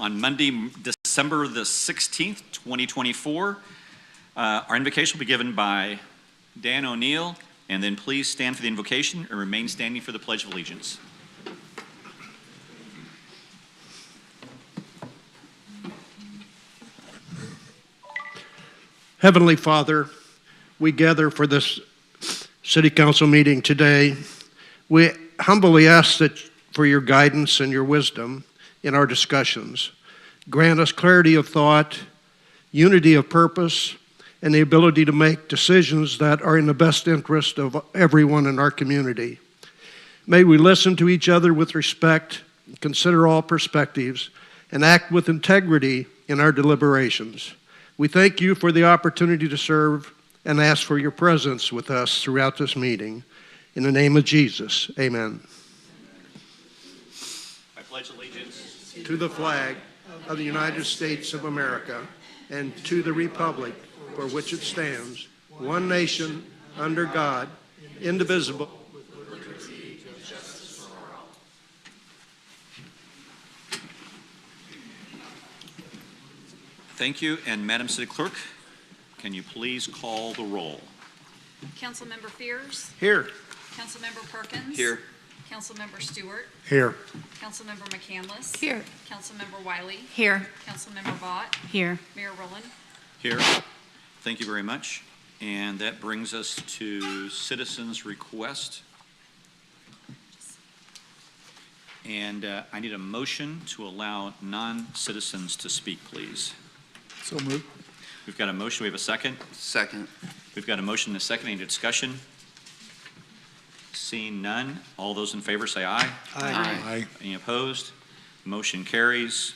on Monday, December the 16th, 2024. Our invocation will be given by Dan O'Neill, and then please stand for the invocation and remain standing for the Pledge of Allegiance. Heavenly Father, we gather for this City Council meeting today. We humbly ask that for your guidance and your wisdom in our discussions. Grant us clarity of thought, unity of purpose, and the ability to make decisions that are in the best interest of everyone in our community. May we listen to each other with respect, consider all perspectives, and act with integrity in our deliberations. We thank you for the opportunity to serve and ask for your presence with us throughout this meeting. In the name of Jesus, amen. I pledge allegiance to the flag of the United States of America and to the republic for which it stands, one nation, under God, indivisible. Thank you. And Madam City Clerk, can you please call the roll? Councilmember Fears. Here. Councilmember Perkins. Here. Councilmember Stewart. Here. Councilmember McCandless. Here. Councilmember Wiley. Here. Councilmember Vaught. Here. Mayor Rowland. Here. Thank you very much. And that brings us to citizens' request. And I need a motion to allow non-citizens to speak, please. So moved. We've got a motion. We have a second. Second. We've got a motion and a second. Any discussion? Seeing none, all those in favor say aye. Aye. Any opposed? Motion carries.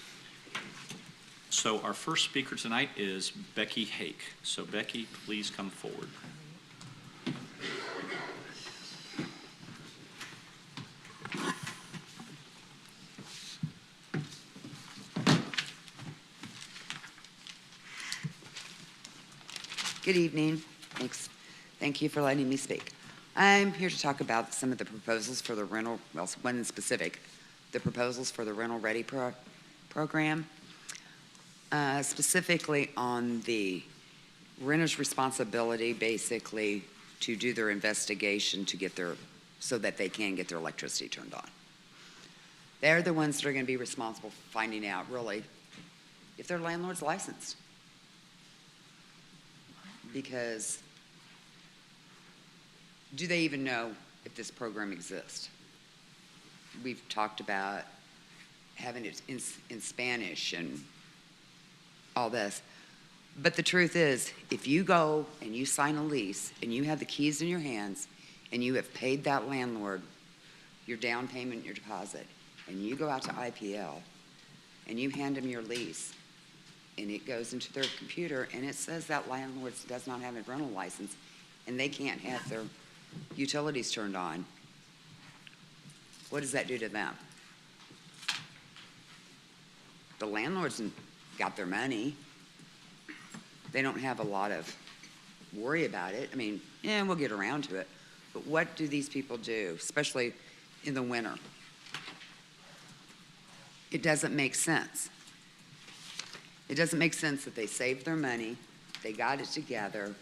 So our first speaker tonight is Becky Hake. So Becky, please come forward. Good evening. Thank you for letting me speak. I'm here to talk about some of the proposals for the rental, well, one in specific, the proposals for the rental ready program, specifically on the renter's responsibility, basically, to do their investigation to get so that they can get their electricity turned on. They're the ones that are going to be responsible for finding out, really, if their landlord's licensed. Because do they even know if this program exists? We've talked about having it in Spanish and all this. But the truth is, if you go and you sign a lease and you have the keys in your hands and you have paid that landlord your down payment, your deposit, and you go out to IPL and you hand them your lease, and it goes into their computer, and it says that landlord does not have a rental license, and they can't have their utilities turned on, what does that do to them? The landlords got their money. They don't have a lot of worry about it. I mean, yeah, we'll get around to it. But what do these people do, especially in the winter? It doesn't make sense. It doesn't make sense that they saved their money, they got it together,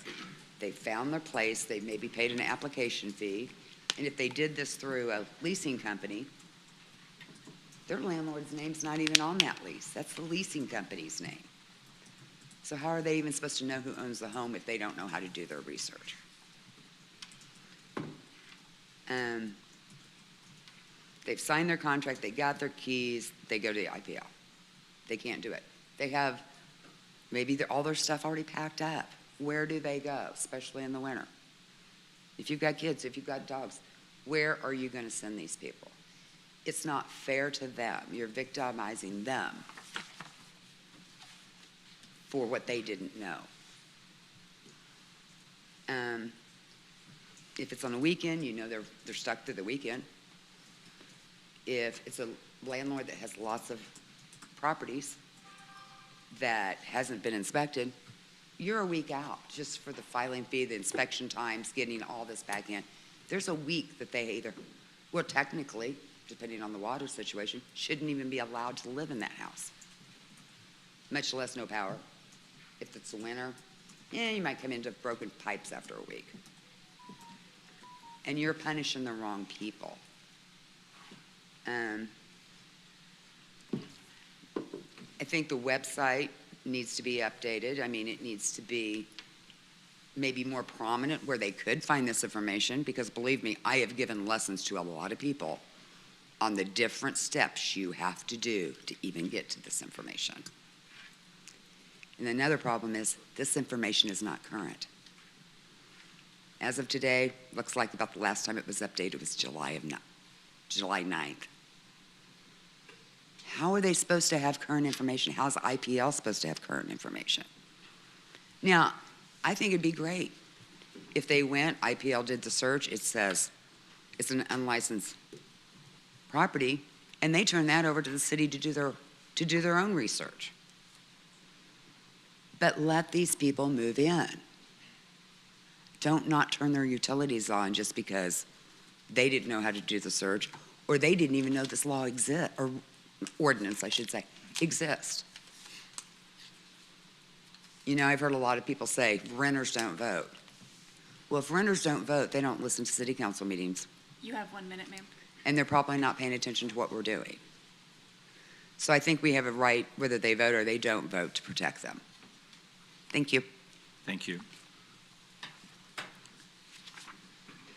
they found their place, they maybe paid an application fee, and if they did this through a leasing company, their landlord's name's not even on that lease. That's the leasing company's name. So how are they even supposed to know who owns the home if they don't know how to do their research? They've signed their contract, they got their keys, they go to the IPL. They can't do it. They have maybe all their stuff already packed up. Where do they go, especially in the winter? If you've got kids, if you've got dogs, where are you going to send these people? It's not fair to them. You're victimizing them for what they didn't know. If it's on a weekend, you know they're stuck through the weekend. If it's a landlord that has lots of properties that hasn't been inspected, you're a week out just for the filing fee, the inspection times, getting all this back in. There's a week that they either, well, technically, depending on the water situation, shouldn't even be allowed to live in that house. much less no power. If it's the winter, you might come into broken pipes after a week. And you're punishing the wrong people. I think the website needs to be updated. I mean, it needs to be maybe more prominent where they could find this information, because believe me, I have given lessons to a lot of people on the different steps you have to do to even get to this information. And another problem is this information is not current. As of today, looks like about the last time it was updated was July 9th. How are they supposed to have current information? How is IPL supposed to have current information? Now, I think it'd be great if they went, IPL did the search, it says it's an unlicensed property, and they turn that over to the city to do their own research. But let these people move in. Don't not turn their utilities on just because they didn't know how to do the search, or they didn't even know this law exists, or ordinance, I should say, exists. You know, I've heard a lot of people say renters don't vote. Well, if renters don't vote, they don't listen to city council meetings, You have 1 minute, ma'am. and they're probably not paying attention to what we're doing. So I think we have a right, whether they vote or they don't vote, to protect them. Thank you. Thank you.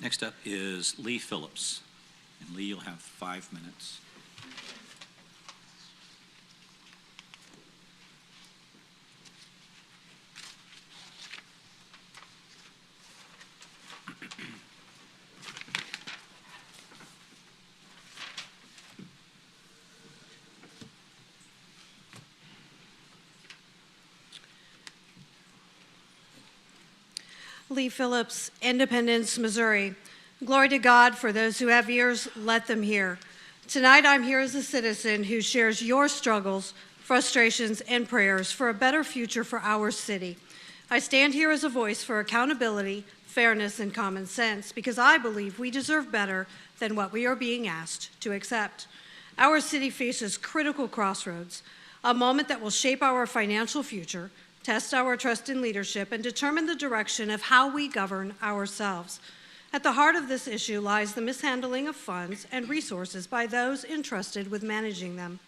Next up is Lee Phillips. And Lee, you'll have 5 minutes. Lee Phillips, Independence, Missouri. Glory to God. For those who have ears, let them hear. Tonight I'm here as a citizen who shares your struggles, frustrations, and prayers for a better future for our city. I stand here as a voice for accountability, fairness, and common sense, because I believe we deserve better than what we are being asked to accept. Our city faces critical crossroads, a moment that will shape our financial future, test our trust in leadership, and determine the direction of how we govern ourselves. At the heart of this issue lies the mishandling of funds and resources by those entrusted with managing them.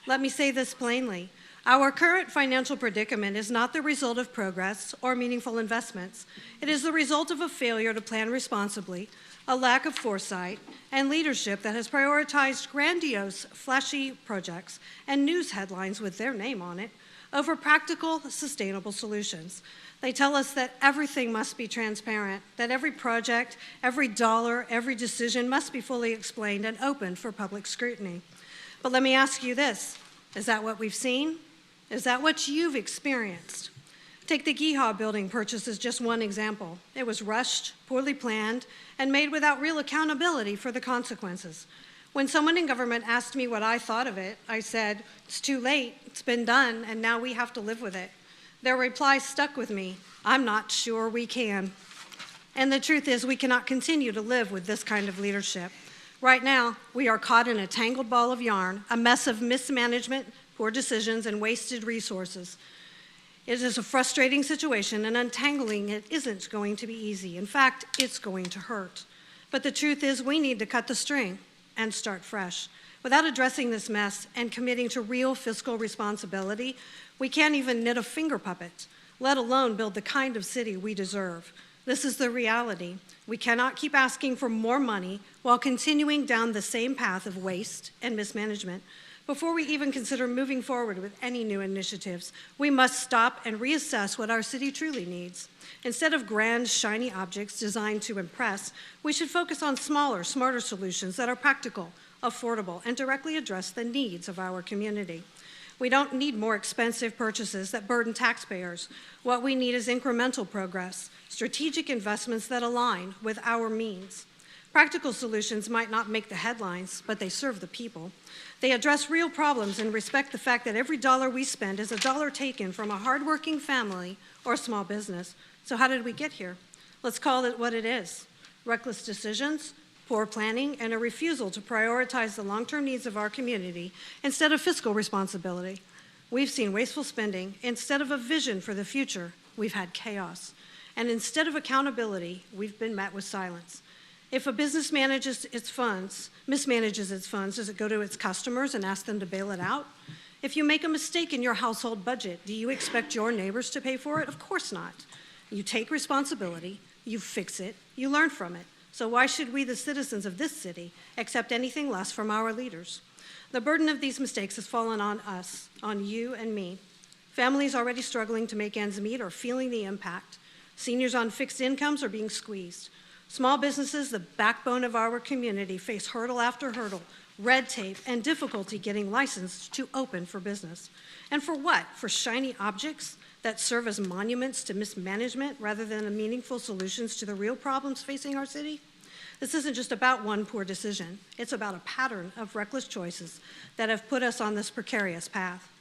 Let me say this plainly. Our current financial predicament is not the result of progress or meaningful investments. It is the result of a failure to plan responsibly, a lack of foresight, and leadership that has prioritized grandiose, flashy projects and news headlines with their name on it over practical, sustainable solutions. They tell us that everything must be transparent, that every project, every dollar, every decision must be fully explained and open for public scrutiny. But let me ask you this, is that what we've seen? Is that what you've experienced? Take the GEHA building purchase as just one example. It was rushed, poorly planned, and made without real accountability for the consequences. When someone in government asked me what I thought of it, I said, it's too late, it's been done, and now we have to live with it. Their reply stuck with me, I'm not sure we can. And the truth is, we cannot continue to live with this kind of leadership. Right now, we are caught in a tangled ball of yarn, a mess of mismanagement, poor decisions, and wasted resources. It is a frustrating situation, and untangling it isn't going to be easy. In fact, it's going to hurt. But the truth is, we need to cut the string and start fresh. Without addressing this mess and committing to real fiscal responsibility, we can't even knit a finger puppet, let alone build the kind of city we deserve. This is the reality. We cannot keep asking for more money while continuing down the same path of waste and mismanagement. Before we even consider moving forward with any new initiatives, we must stop and reassess what our city truly needs. Instead of grand, shiny objects designed to impress, we should focus on smaller, smarter solutions that are practical, affordable, and directly address the needs of our community. We don't need more expensive purchases that burden taxpayers. What we need is incremental progress, strategic investments that align with our means. Practical solutions might not make the headlines, but they serve the people. They address real problems and respect the fact that every dollar we spend is a dollar taken from a hardworking family or small business. So how did we get here? Let's call it what it is. Reckless decisions, poor planning, and a refusal to prioritize the long-term needs of our community instead of fiscal responsibility. We've seen wasteful spending. Instead of a vision for the future, we've had chaos. And instead of accountability, we've been met with silence. If a business mismanages its funds, does it go to its customers and ask them to bail it out? If you make a mistake in your household budget, do you expect your neighbors to pay for it? Of course not. You take responsibility, you fix it, you learn from it. So why should we, the citizens of this city, accept anything less from our leaders? The burden of these mistakes has fallen on us, on you and me. Families already struggling to make ends meet are feeling the impact. Seniors on fixed incomes are being squeezed. Small businesses, the backbone of our community, face hurdle after hurdle, red tape, and difficulty getting licensed to open for business. And for what? For shiny objects that serve as monuments to mismanagement rather than meaningful solutions to the real problems facing our city? This isn't just about one poor decision. It's about a pattern of reckless choices that have put us on this precarious path.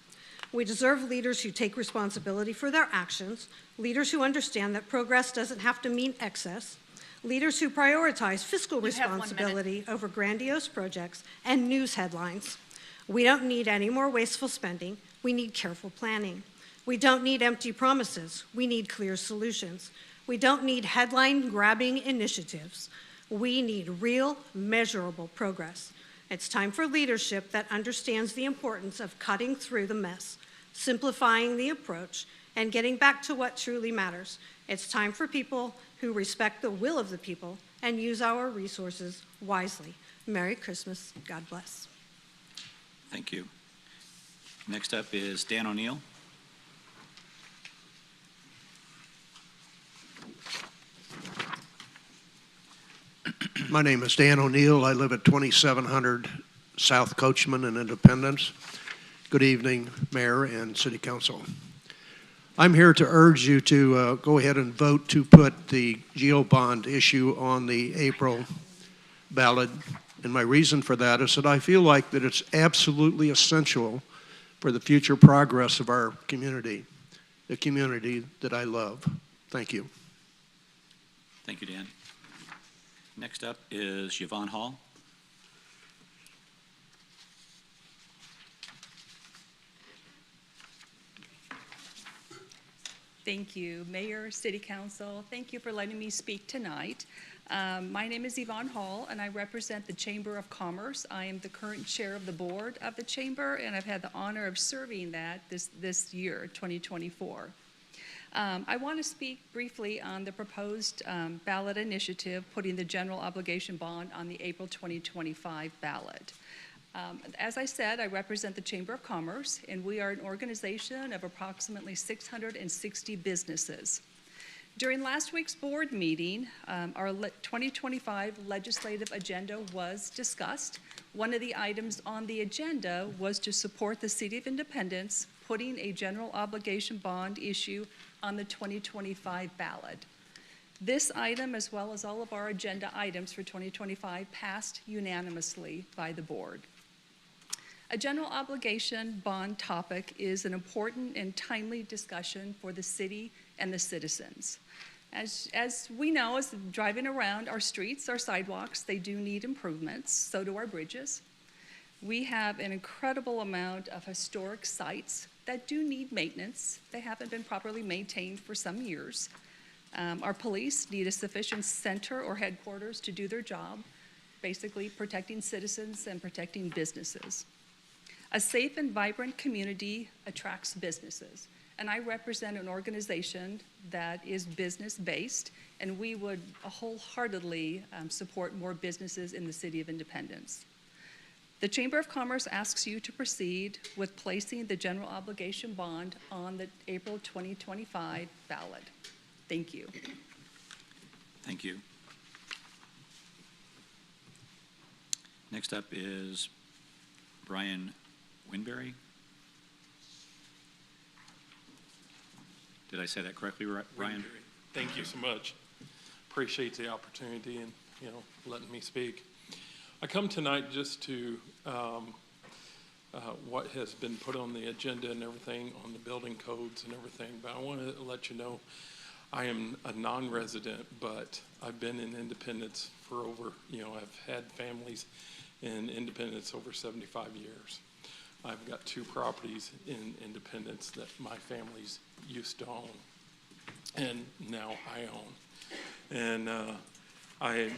We deserve leaders who take responsibility for their actions, leaders who understand that progress doesn't have to mean excess, leaders who prioritize fiscal responsibility over grandiose projects and news headlines. We don't need any more wasteful spending. We need careful planning. We don't need empty promises. We need clear solutions. We don't need headline-grabbing initiatives. We need real, measurable progress. It's time for leadership that understands the importance of cutting through the mess, simplifying the approach, and getting back to what truly matters. It's time for people who respect the will of the people and use our resources wisely. Merry Christmas. God bless. Thank you. Next up is Dan O'Neill. My name is Dan O'Neill. I live at 2700 South Coachman in Independence. Good evening, Mayor and City Council. I'm here to urge you to go ahead and vote to put the GEO bond issue on the April ballot. And my reason for that is that I feel like that it's absolutely essential for the future progress of our community, the community that I love. Thank you. Thank you, Dan. Next up is Yvonne Hall. Thank you, Mayor, City Council. Thank you for letting me speak tonight. My name is Yvonne Hall, and I represent the Chamber of Commerce. I am the current chair of the board of the Chamber, and I've had the honor of serving that this year, 2024. I want to speak briefly on the proposed ballot initiative putting the general obligation bond on the April 2025 ballot. As I said, I represent the Chamber of Commerce, and we are an organization of approximately 660 businesses. During last week's board meeting, our 2025 legislative agenda was discussed. One of the items on the agenda was to support the City of Independence putting a general obligation bond issue on the 2025 ballot. This item, as well as all of our agenda items for 2025, passed unanimously by the board. A general obligation bond topic is an important and timely discussion for the city and the citizens. As we know, as driving around our streets, our sidewalks, they do need improvements, so do our bridges. We have an incredible amount of historic sites that do need maintenance. They haven't been properly maintained for some years. Our police need a sufficient center or headquarters to do their job, basically protecting citizens and protecting businesses. A safe and vibrant community attracts businesses, and I represent an organization that is business-based, and we would wholeheartedly support more businesses in the City of Independence. The Chamber of Commerce asks you to proceed with placing the general obligation bond on the April 2025 ballot. Thank you. Thank you. Next up is Brian Winberry. Did I say that correctly, Brian? Thank you so much. Appreciate the opportunity and letting me speak. I come tonight just to what has been put on the agenda and everything on the building codes and everything, but I want to let you know I am a non-resident, but I've been in Independence for over, I've had families in Independence over 75 years. I've got 2 properties in Independence that my family's used to own, and now I own. And I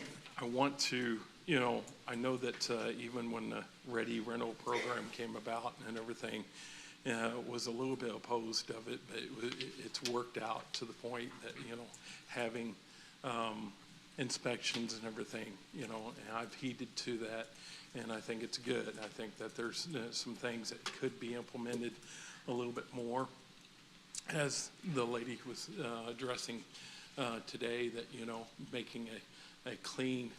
want to, I know that even when the Ready Rental program came about and everything, was a little bit opposed of it, but it's worked out to the point that, having inspections and everything, and I've heeded to that, and I think it's good. I think that there's some things that could be implemented a little bit more. As the lady was addressing today, that, making a clean,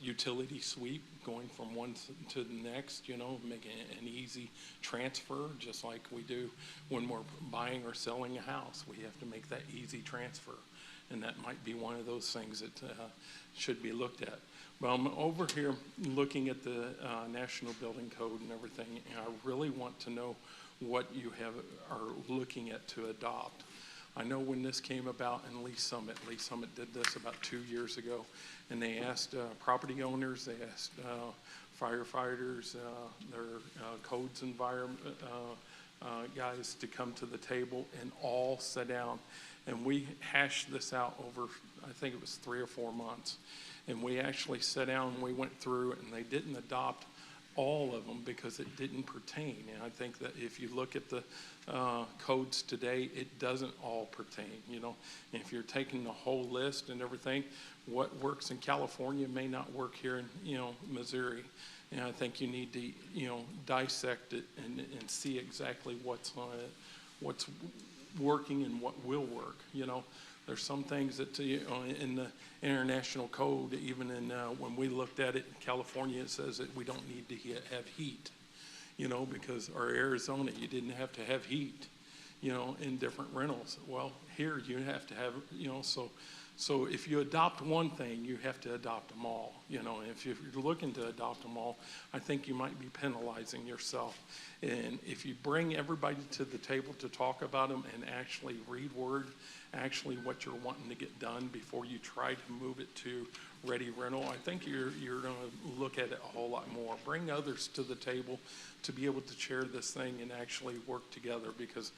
utility sweep, going from one to the next, making an easy transfer, just like we do when we're buying or selling a house. We have to make that easy transfer, and that might be one of those things that should be looked at. But I'm over here looking at the National Building Code and everything, and I really want to know what you are looking at to adopt. I know when this came about in Lee Summit did this about 2 years ago, and they asked property owners, they asked firefighters, their codes environment guys to come to the table and all sit down. And we hashed this out over, I think it was 3 or 4 months. And we actually sat down and we went through it, and they didn't adopt all of them because it didn't pertain. And I think that if you look at the codes today, it doesn't all pertain, And if you're taking the whole list and everything, what works in California may not work here in, Missouri. And I think you need to, dissect it and see exactly what's working and what will work, There's some things that, in the international code, even in when we looked at it in California, it says that we don't need to have heat, because, or Arizona, you didn't have to have heat, in different rentals. Well, here you have to have, so if you adopt one thing, you have to adopt them all, And if you're looking to adopt them all, I think you might be penalizing yourself. And if you bring everybody to the table to talk about them and actually read actually what you're wanting to get done before you try to move it to Ready Rental, I think you're going to look at it a whole lot more. Bring others to the table to be able to chair this thing and actually work together, because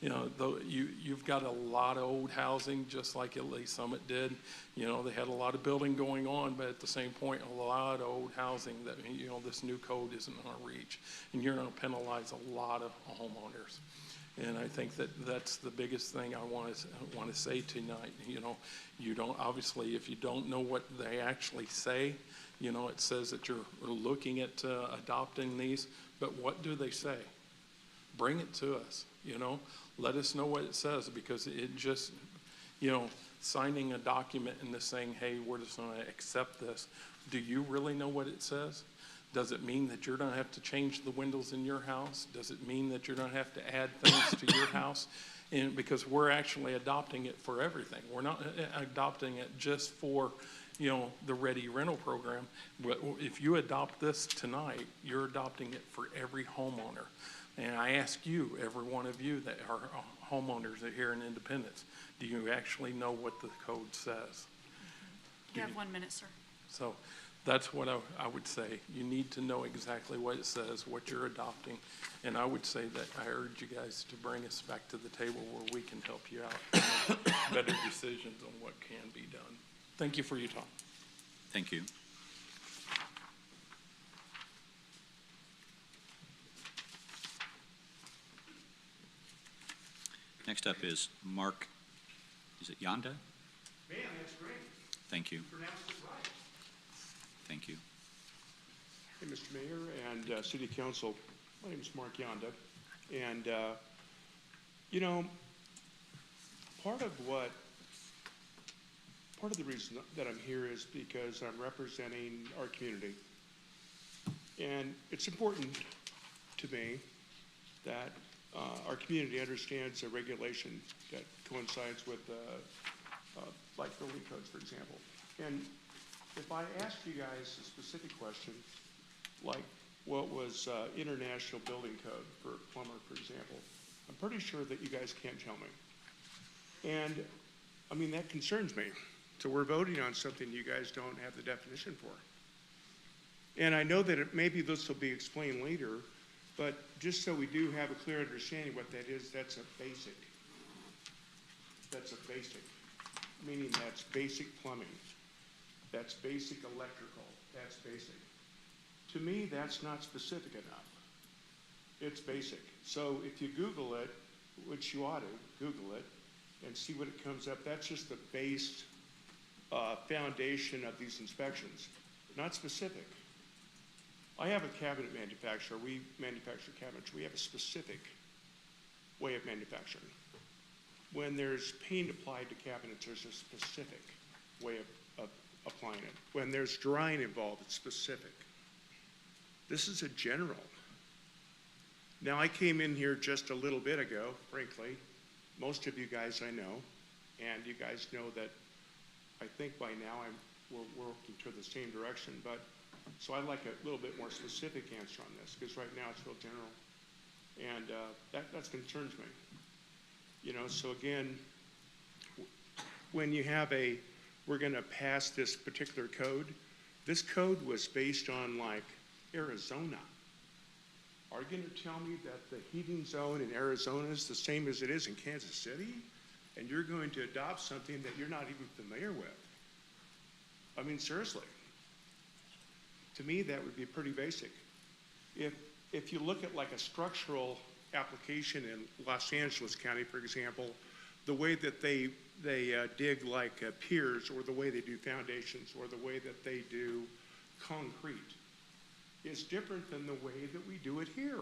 you've got a lot of old housing, just like at Lee Summit did. They had a lot of building going on, but at the same point, a lot of old housing that, this new code isn't going to reach. And you're going to penalize a lot of homeowners. And I think that that's the biggest thing I want to say tonight. You don't, obviously, if you don't know what they actually say, it says that you're looking at adopting these, but what do they say? Bring it to us, Let us know what it says, because it just, signing a document and just saying, hey, we're just going to accept this. Do you really know what it says? Does it mean that you're going to have to change the windows in your house? Does it mean that you're going to have to add things to your house? And because we're actually adopting it for everything. We're not adopting it just for, the Ready Rental program. But if you adopt this tonight, you're adopting it for every homeowner. And I ask you, every one of you that are homeowners that are here in Independence, do you actually know what the code says? You have 1 minute, sir. So that's what I would say. You need to know exactly what it says, what you're adopting. And I would say that I urge you guys to bring us back to the table where we can help you out and make better decisions on what can be done. Thank you for your time. Thank you. Next up is Mark, is it Yonda? Man, that's great. Thank you. Pronounced it right. Thank you. Hey, Mr. Mayor and City Council, my name is Mark Yonda, and part of the reason that I'm here is because I'm representing our community, and it's important to me that our community understands the regulation that coincides with like building codes, for example. And if I ask you guys a specific question, like what was international building code for a plumber, for example, I'm pretty sure that you guys can't tell me. And I mean, that concerns me. So we're voting on something you guys don't have the definition for. And I know that maybe this will be explained later, but just so we do have a clear understanding what that is, that's a basic. That's a basic, meaning that's basic plumbing. That's basic electrical. That's basic. To me, that's not specific enough. It's basic. So if you Google it, which you ought to Google it, and see what it comes up, that's just the base foundation of these inspections, not specific. I have a cabinet manufacturer. We manufacture cabinets. We have a specific way of manufacturing. When there's paint applied to cabinets, there's a specific way of applying it. When there's drying involved, it's specific. This is a general. Now, I came in here just a little bit ago, frankly. Most of you guys I know, and you guys know that I think by now we're working toward the same direction, but so I'd like a little bit more specific answer on this, because right now it's real general, and that concerns me. You know, so again, when you have we're going to pass this particular code, this code was based on like Arizona. Are you going to tell me that the heating zone in Arizona is the same as it is in Kansas City? And you're going to adopt something that you're not even familiar with? I mean, seriously. To me, that would be pretty basic. If you look at like a structural application in Los Angeles County, for example, the way that they dig like piers, or the way they do foundations, or the way that they do concrete, is different than the way that we do it here.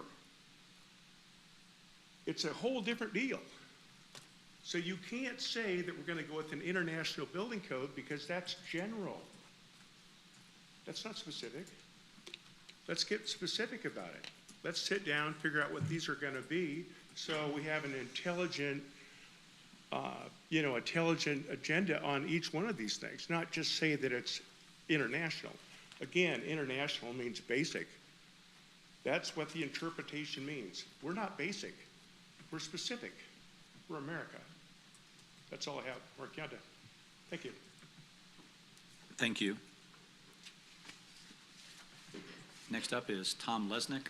It's a whole different deal. So you can't say that we're going to go with an international building code, because that's general. That's not specific. Let's get specific about it. Let's sit down, figure out what these are going to be, so we have an intelligent agenda on each one of these things, not just say that it's international. Again, international means basic. That's what the interpretation means. We're not basic. We're specific. We're America. That's all I have. Mark Yonda. Thank you. Thank you. Next up is Tom Lesnick.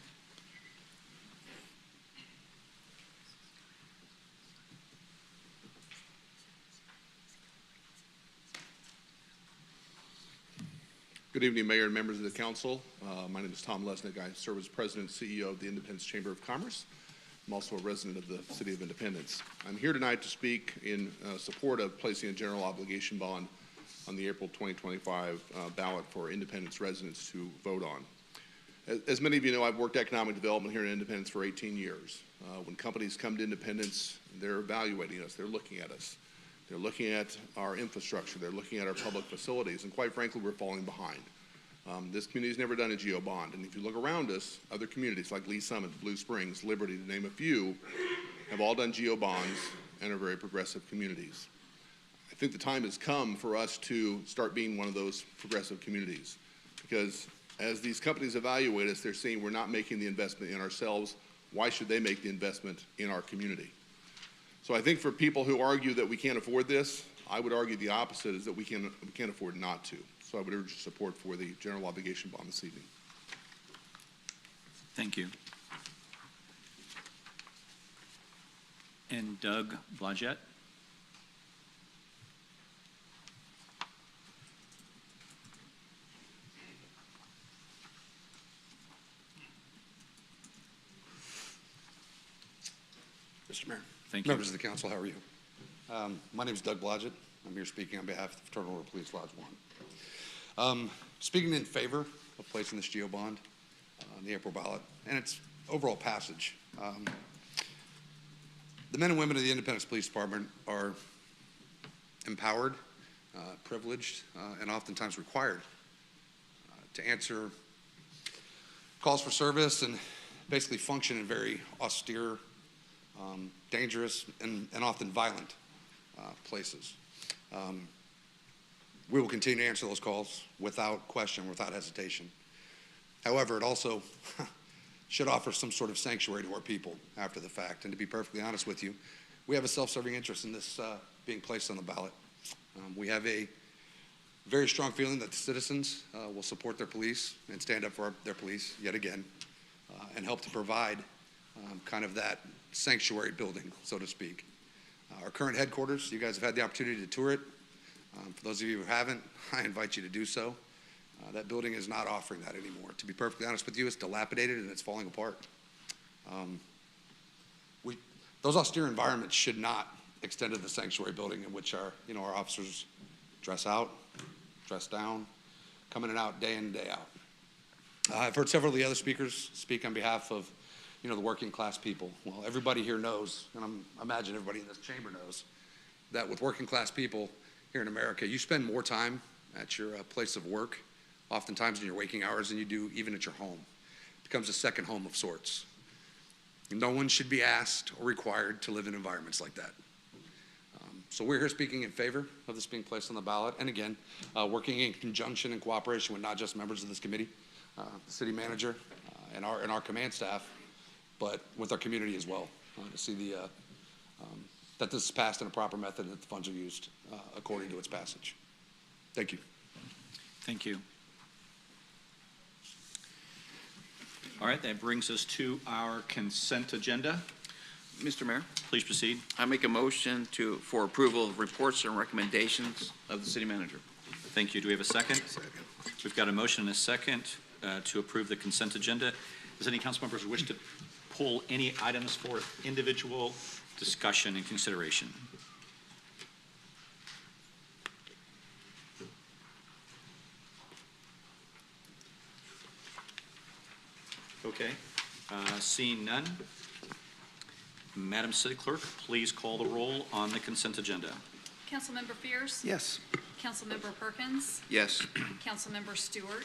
Good evening, Mayor and members of the council. My name is Tom Lesnick. I serve as President and CEO of the Independence Chamber of Commerce. I'm also a resident of the City of Independence. I'm here tonight to speak in support of placing a general obligation bond on the April 2025 ballot for Independence residents to vote on. As many of you know, I've worked economic development here in Independence for 18 years. When companies come to Independence, they're evaluating us, they're looking at us. They're looking at our infrastructure, they're looking at our public facilities, and quite frankly, we're falling behind. This community's never done a GEO bond, and if you look around us, other communities like Lee Summit, Blue Springs, Liberty, to name a few, have all done GEO bonds and are very progressive communities. I think the time has come for us to start being one of those progressive communities, because as these companies evaluate us, they're seeing we're not making the investment in ourselves. Why should they make the investment in our community? So I think for people who argue that we can't afford this, I would argue the opposite, is that we can't afford not to. So I would urge support for the general obligation bond this evening. Thank you. And Doug Blodgett. Mr. Mayor. Thank you. Members of the council, how are you? My name is Doug Blodgett. I'm here speaking on behalf of the Fraternal Order Police Lodge 1. Speaking in favor of placing this GEO bond on the April ballot and its overall passage. The men and women of the Independence Police Department are empowered, privileged, and oftentimes required to answer calls for service and basically function in very austere, dangerous, and often violent places. We will continue to answer those calls without question, without hesitation. However, it also should offer some sort of sanctuary to our people after the fact. And to be perfectly honest with you, we have a self-serving interest in this being placed on the ballot. We have a Very strong feeling that the citizens will support their police and stand up for their police yet again, and help to provide kind of that sanctuary building, so to speak. Our current headquarters, you guys have had the opportunity to tour it. For those of you who haven't, I invite you to do so. That building is not offering that anymore. To be perfectly honest with you, it's dilapidated and it's falling apart. Those austere environments should not extend to the sanctuary building in which our officers dress out, dress down, come in and out day in and day out. I've heard several of the other speakers speak on behalf of, the working class people. Well, everybody here knows, and I imagine everybody in this chamber knows, that with working class people here in America, you spend more time at your place of work, oftentimes in your waking hours, than you do even at your home. It becomes a second home of sorts. And no one should be asked or required to live in environments like that. So we're here speaking in favor of this being placed on the ballot, and again, working in conjunction and cooperation with not just members of this committee, the city manager, and our command staff, but with our community as well, to see that this is passed in a proper method and that the funds are used according to its passage. Thank you. Thank you. All right, that brings us to our consent agenda. Mr. Mayor, Please proceed. I make a motion for approval of reports and recommendations of the city manager. Thank you. Do we have a second? Second. We've got a motion and a second to approve the consent agenda. Does any council members wish to pull any items for individual discussion and consideration? Okay. Seeing none, Madam City Clerk, please call the roll on the consent agenda. Councilmember Fierce. Yes. Councilmember Perkins. Yes. Councilmember Stewart.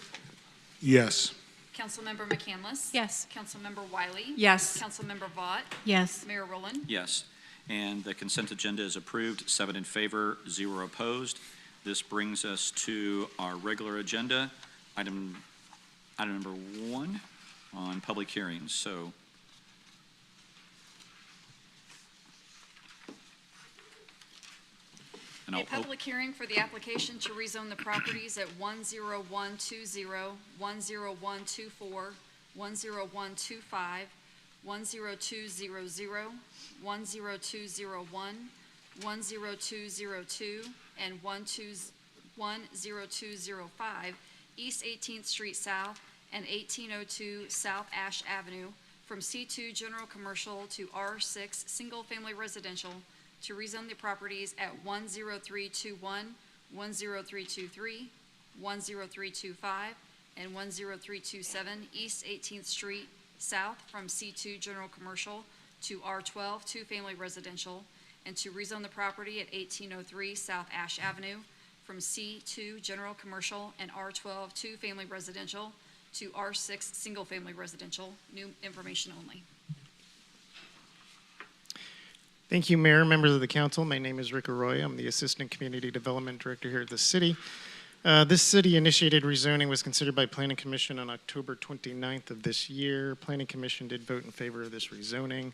Yes. Councilmember McCandless. Yes. Councilmember Wiley. Yes. Councilmember Vaught. Yes. Mayor Rowland. Yes. And the consent agenda is approved, 7 in favor, 0 opposed. This brings us to our regular agenda, item number 1 on public hearings. So A public hearing for the application to rezone the properties at 10120, 10124, 10125, 10200, 10201, 10202, and 10205 East 18th Street South and 1802 South Ash Avenue from C2 General Commercial to R6 Single Family Residential to rezone the properties at 10321, 10323, 10325, and 10327 East 18th Street South from C2 General Commercial to R12 Two-Family Residential, and to rezone the property at 1803 South Ash Avenue from C2 General Commercial and R12 Two-Family Residential to R6 Single Family Residential. New information only. Thank you, Mayor, members of the council. My name is Rick Arroyo. I'm the Assistant Community Development Director here at the city. This city-initiated rezoning was considered by Planning Commission on October 29th of this year. Planning Commission did vote in favor of this rezoning.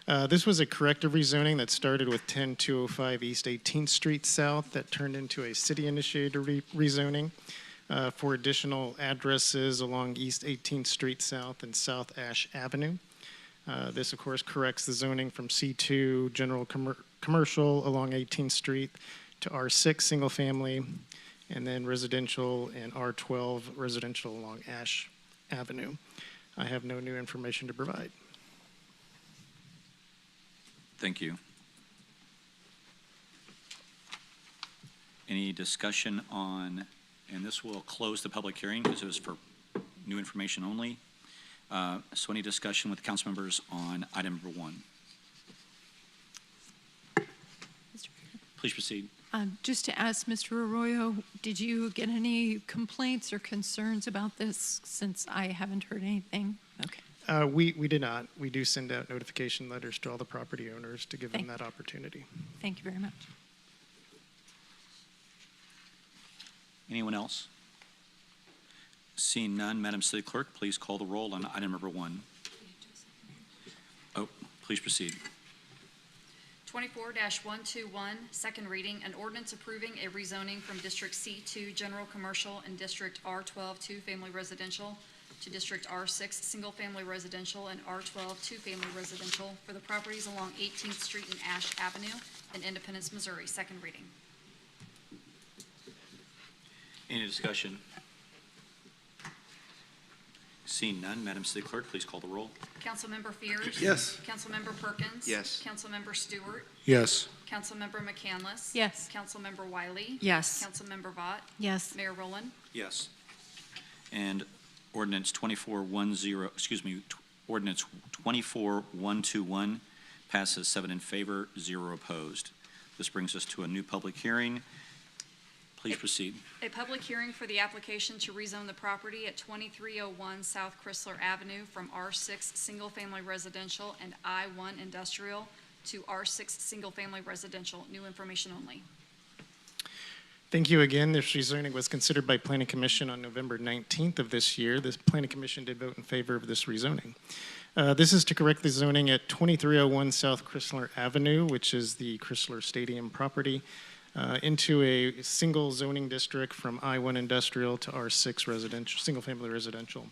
This was a corrective rezoning that started with 10205 East 18th Street South that turned into a city-initiated rezoning for additional addresses along East 18th Street South and South Ash Avenue. This, of course, corrects the zoning from C2 General Commercial along 18th Street to R6 Single Family, and then residential and R12 residential along Ash Avenue. I have no new information to provide. thank you. Any discussion on, and this will close the public hearing because it was for new information only. So any discussion with council members on item number 1? Please proceed. Just to ask Mr. Arroyo, did you get any complaints or concerns about this since I haven't heard anything? Okay. We did not. We do send out notification letters to all the property owners to give them that opportunity. Thank you very much. Anyone else? Seeing none, Madam City Clerk, please call the roll on item number 1. Oh, please proceed. 24-121, second reading, an ordinance approving a rezoning from District C2 General Commercial and District R12 Two-Family Residential to District R6 Single Family Residential and R12 Two-Family Residential for the properties along 18th Street and Ash Avenue in Independence, Missouri. Second reading. Any discussion? Seeing none, Madam City Clerk, please call the roll. Councilmember Fears. Yes. Councilmember Perkins. Yes. Councilmember Stewart. Yes. Councilmember McCandless. Yes. Councilmember Wiley. Yes. Councilmember Vought. Yes. Mayor Rowland. Yes. And ordinance 24121 passes 7 in favor, 0 opposed. This brings us to a new public hearing. Please proceed. A public hearing for the application to rezone the property at 2301 South Chrysler Avenue from R6 Single Family Residential and I1 Industrial to R6 Single Family Residential. New information only. Thank you again. This rezoning was considered by Planning Commission on November 19th of this year. The Planning Commission did vote in favor of this rezoning. This is to correct the zoning at 2301 South Chrysler Avenue, which is the Chrysler Stadium property, into a single zoning district from I1 Industrial to R6 residential, single-family residential.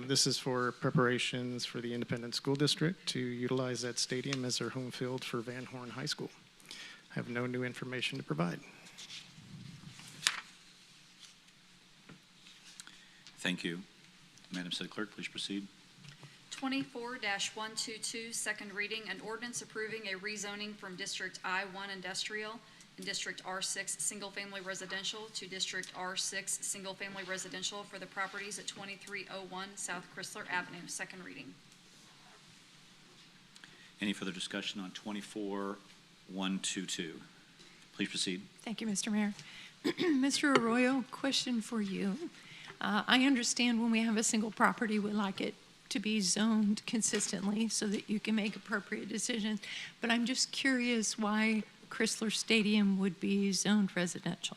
This is for preparations for the Independent School District to utilize that stadium as their home field for Van Horn High School. I have no new information to provide. Thank you. Madam City Clerk, please proceed. 24-122, second reading, an ordinance approving a rezoning from District I1 Industrial and District R6 Single Family Residential to District R6 Single Family Residential for the properties at 2301 South Chrysler Avenue. Second reading. Any further discussion on 24122? Please proceed. Thank you, Mr. Mayor. Mr. Arroyo, question for you. I understand when we have a single property, we like it to be zoned consistently so that you can make appropriate decisions. But I'm just curious why Chrysler Stadium would be zoned residential.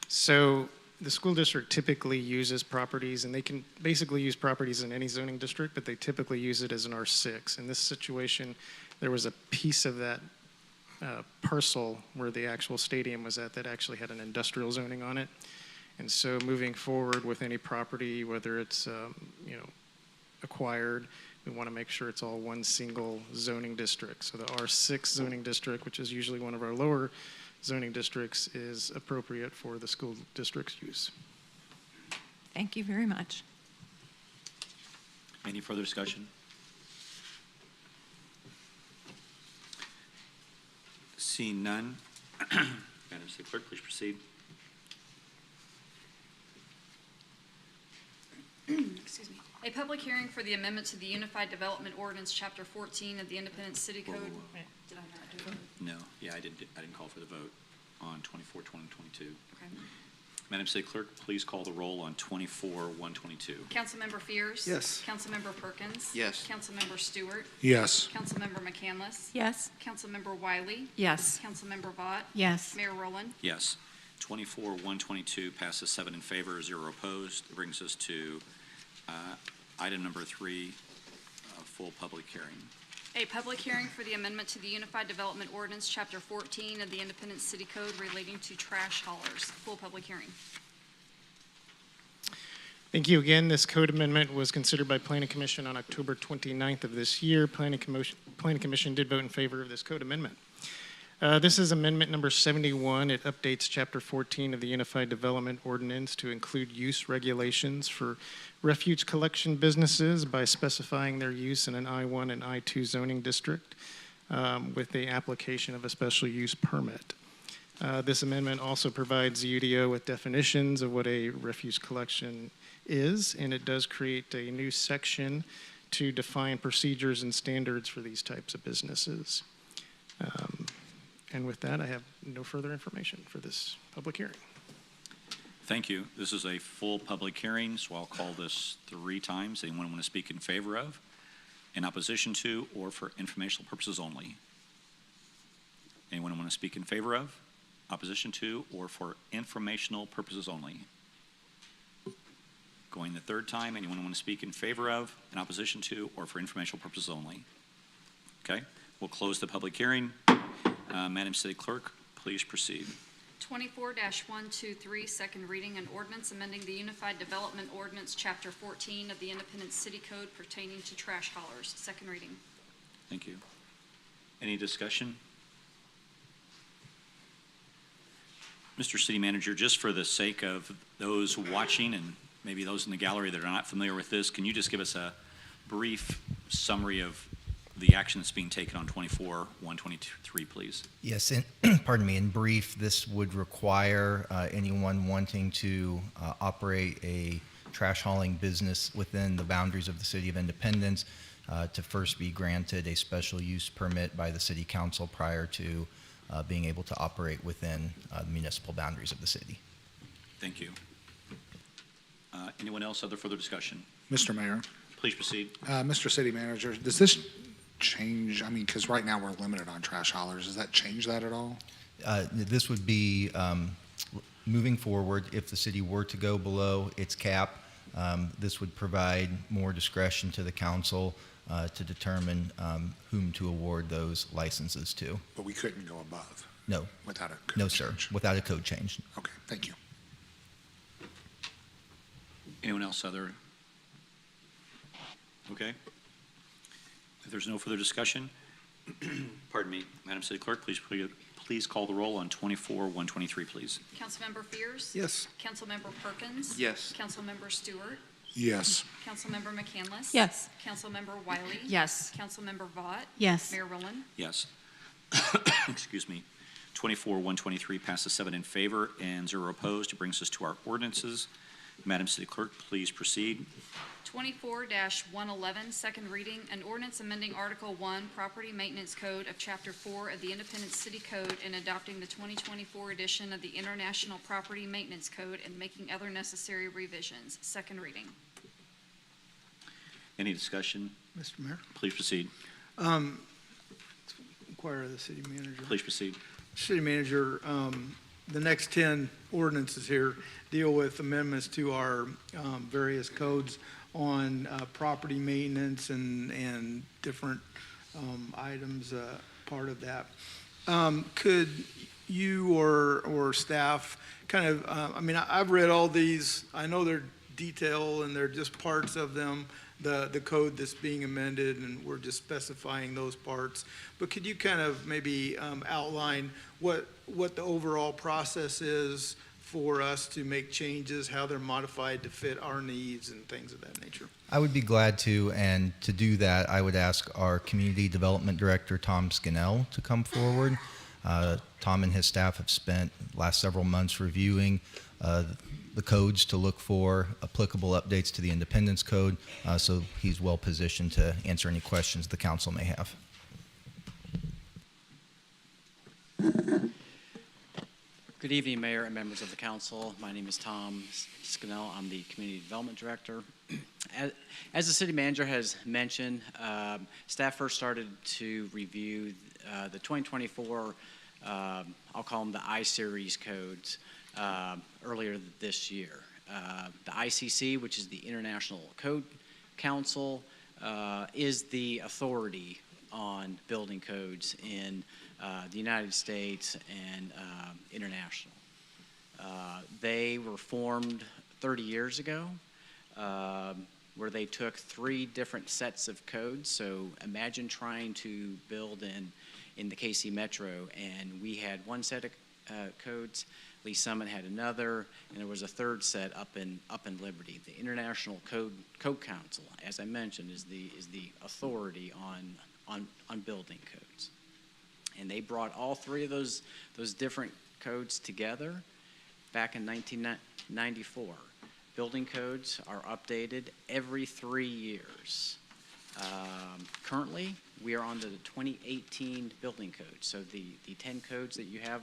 So the school district typically uses properties, and they can basically use properties in any zoning district, but they typically use it as an R6. In this situation, there was a piece of that parcel where the actual stadium was at that actually had an industrial zoning on it. And so moving forward with any property, whether it's acquired, we want to make sure it's all one single zoning district. So the R6 zoning district, which is usually one of our lower zoning districts, is appropriate for the school district's use. Thank you very much. Any further discussion? Seeing none, Madam City Clerk, please proceed. Excuse me. A public hearing for the amendment to the Unified Development Ordinance, Chapter 14 of the Independent City Code. Did I not do it? No, yeah, I didn't call for the vote on 24-2022. Okay. Madam City Clerk, please call the roll on 24-122. Councilmember Fears. Yes. Councilmember Perkins. Yes. Councilmember Stewart. Yes. Councilmember McCandless. Yes. Councilmember Wiley. Yes. Councilmember Vought. Yes. Mayor Rowland. Yes. 24-122 passes 7 in favor, 0 opposed. That brings us to item number 3, full public hearing. A public hearing for the amendment to the Unified Development Ordinance, Chapter 14 of the Independent City Code relating to trash haulers. Full public hearing. Thank you again. This code amendment was considered by Planning Commission on October 29th of this year. Planning Commission did vote in favor of this code amendment. This is amendment number 71. It updates Chapter 14 of the Unified Development Ordinance to include use regulations for refuge collection businesses by specifying their use in an I1 and I2 zoning district with the application of a special use permit. This amendment also provides the UDO with definitions of what a refuse collection is, and it does create a new section to define procedures and standards for these types of businesses. And with that, I have no further information for this public hearing. Thank you. This is a full public hearing, so I'll call this 3 times. Anyone want to speak in favor of, in opposition to, or for informational purposes only? Anyone want to speak in favor of, opposition to, or for informational purposes only? Going the 3rd time, anyone want to speak in favor of, in opposition to, or for informational purposes only? Okay, We'll close the public hearing. Madam City Clerk, please proceed. 24-123, second reading, an ordinance amending the Unified Development Ordinance, Chapter 14 of the Independence City Code pertaining to trash haulers. Second reading. Thank you. Any discussion? Mr. City Manager, just for the sake of those watching and maybe those in the gallery that are not familiar with this, can you just give us a brief summary of the action that's being taken on 24-123, please? Yes, pardon me, in brief, this would require anyone wanting to operate a trash hauling business within the boundaries of the City of Independence to first be granted a special use permit by the City Council prior to being able to operate within the municipal boundaries of the city. Thank you. Anyone else, other further discussion? Mr. Mayor, Please proceed. Mr. City Manager, does this change, I mean, because right now we're limited on trash haulers, does that change that at all? This would be moving forward, if the city were to go below its cap, this would provide more discretion to the council to determine whom to award those licenses to. But we couldn't go above? No. Without a code No, sir. change? Without a code change. Okay, thank you. Anyone else, other? Okay. If there's no further discussion, pardon me, Madam City Clerk, please call the roll on 24-123, please. Councilmember Fears? Yes. Councilmember Perkins? Yes. Councilmember Stewart? Yes. Councilmember McCandless? Yes. Councilmember Wiley? Yes. Councilmember Vaught? Yes. Mayor Rowland? Yes. Excuse me. 24-123 passes 7 in favor and 0 opposed. It brings us to our ordinances. Madam City Clerk, please proceed. 24-111, second reading, an ordinance amending Article 1, Property Maintenance Code of Chapter 4 of the Independence City Code and adopting the 2024 edition of the International Property Maintenance Code and making other necessary revisions. Second reading. Any discussion? Mr. Mayor, Please proceed. inquire of the city manager. Please proceed. City manager, the next 10 ordinances here deal with amendments to our various codes on property maintenance and different items, part of that. Could you or staff kind of, I mean, I've read all these. I know they're detail and they're just parts of them, the code that's being amended, and we're just specifying those parts. But could you kind of maybe outline what the overall process is for us to make changes, how they're modified to fit our needs and things of that nature? I would be glad to, and to do that, I would ask our Community Development Director, Tom Scannell, to come forward. Tom and his staff have spent the last several months reviewing the codes to look for applicable updates to the Independence Code, so he's well positioned to answer any questions the council may have. Good evening, Mayor and members of the council. My name is Tom Scannell. I'm the Community Development Director. As the city manager has mentioned, staff first started to review the 2024, I'll call them the I-Series codes, earlier this year. The ICC, which is the International Code Council, is the authority on building codes in the United States and international. They were formed 30 years ago, where they took 3 different sets of codes. So imagine trying to build in the KC Metro, and we had one set of codes. Lee Summit had another, and there was a third set up in Liberty. The International Code Council, as I mentioned, is the authority on building codes. And they brought all 3 of those different codes together back in 1994. Building codes are updated every 3 years. Currently, we are on the 2018 building code. So the 10 codes that you have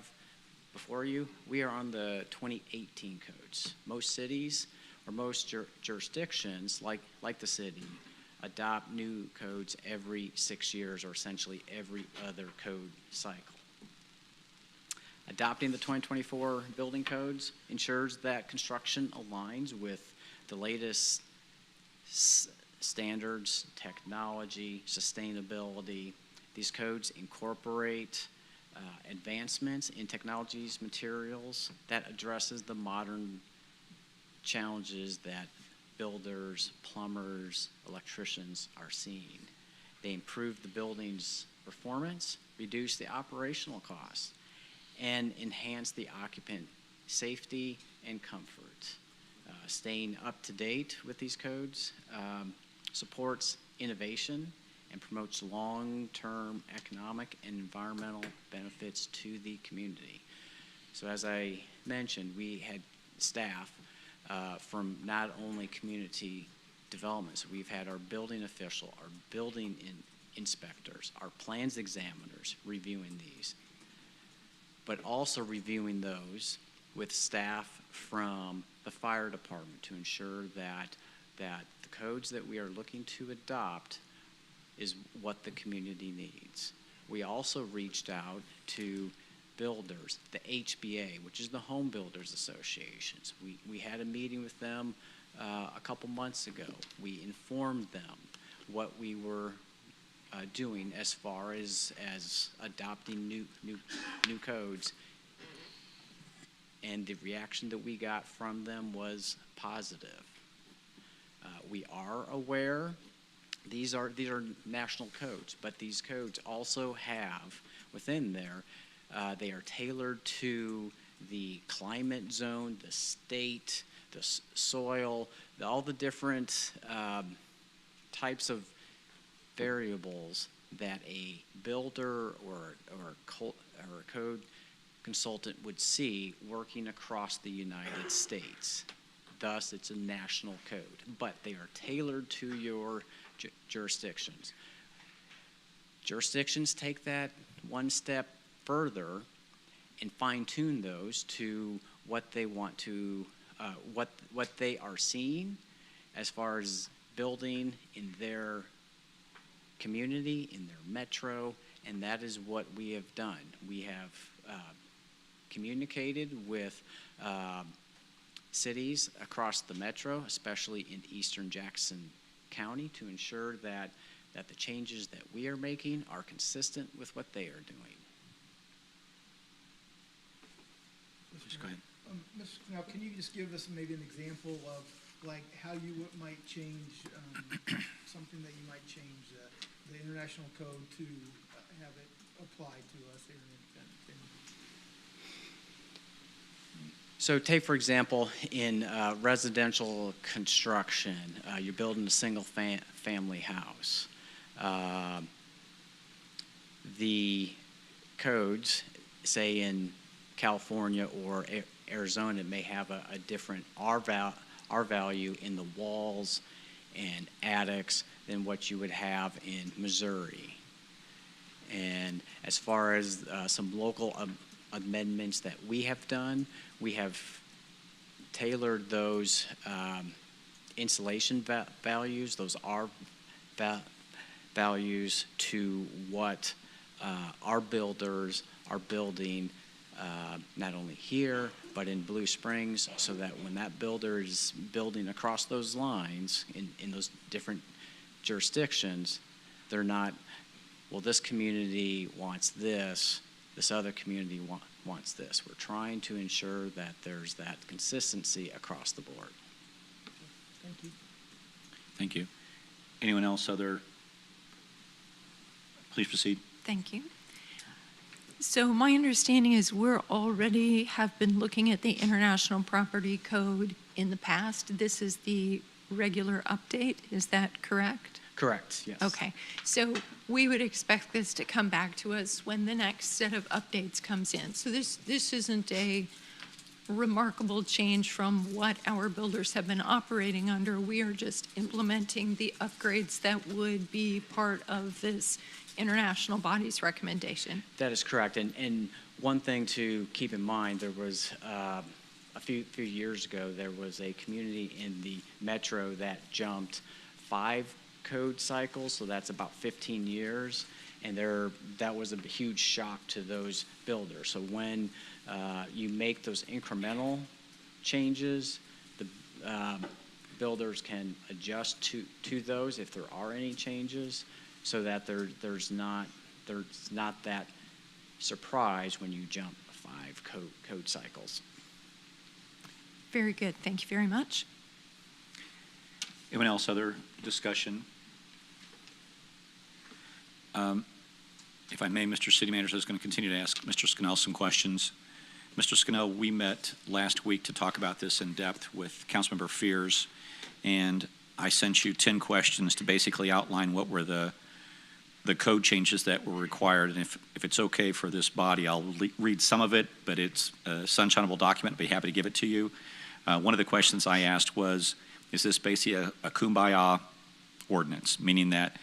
before you, we are on the 2018 codes. Most cities or most jurisdictions, like the city, adopt new codes every 6 years, or essentially every other code cycle. Adopting the 2024 building codes ensures that construction aligns with the latest standards, technology, sustainability, These codes incorporate advancements in technologies, materials that addresses the modern challenges that builders, plumbers, electricians are seeing. They improve the building's performance, reduce the operational costs, and enhance the occupant safety and comfort. Staying up to date with these codes supports innovation and promotes long-term economic and environmental benefits to the community. So as I mentioned, we had staff from not only community developments, we've had our building official, our building inspectors, our plans examiners reviewing these, but also reviewing those with staff from the fire department to ensure that the codes that we are looking to adopt is what the community needs. We also reached out to builders, the HBA, which is the Home Builders Associations. We had a meeting with them a couple months ago. We informed them what we were doing as far as adopting new codes, and the reaction that we got from them was positive. We are aware these are national codes, but these codes also have within there, they are tailored to the climate zone, the state, the soil, all the different types of variables that a builder or a code consultant would see working across the United States. Thus, it's a national code, but they are tailored to your jurisdictions. Jurisdictions take that one step further and fine-tune those to what they want to, what they are seeing as far as building in their community, in their metro, and that is what we have done. We have communicated with cities across the metro, especially in eastern Jackson County, to ensure that the changes that we are making are consistent with what they are doing. Just go ahead. Mr. Snell, can you just give us maybe an example of like how you might change something that you might change the international code to have it apply to us here in So take, for example, in residential construction, you're building a single family house. The codes, say in California or Arizona, may have a different R value in the walls and attics than what you would have in Missouri. And as far as some local amendments that we have done, we have tailored those insulation values, those R values, to what our builders are building, not only here, but in Blue Springs, so that when that builder is building across those lines in those different jurisdictions, they're not, well, this community wants this, this other community wants this. We're trying to ensure that there's that consistency across the board. Thank you. Thank you. Anyone else? Please proceed. Thank you. So my understanding is we're already have been looking at the International Property Code in the past. This is the regular update. Is that correct? Correct, yes. Okay. So we would expect this to come back to us when the next set of updates comes in. So this isn't a remarkable change from what our builders have been operating under. We are just implementing the upgrades that would be part of this international body's recommendation. That is correct. And one thing to keep in mind, there was a few years ago, there was a community in the metro that jumped 5 code cycles, so that's about 15 years, and that was a huge shock to those builders. So when you make those incremental changes, the builders can adjust to those if there are any changes, so that there's not there's not that surprise when you jump 5 code cycles. Very good. Thank you very much. Anyone else, other discussion? If I may, Mr. City Manager, I was going to continue to ask Mr. Scannell some questions. Mr. Scannell, we met last week to talk about this in depth with Councilmember Fears, and I sent you 10 questions to basically outline what were the code changes that were required. And if it's okay for this body, I'll read some of it, but it's a sunshineable document. I'd be happy to give it to you. One of the questions I asked was, is this basically a kumbaya ordinance, meaning that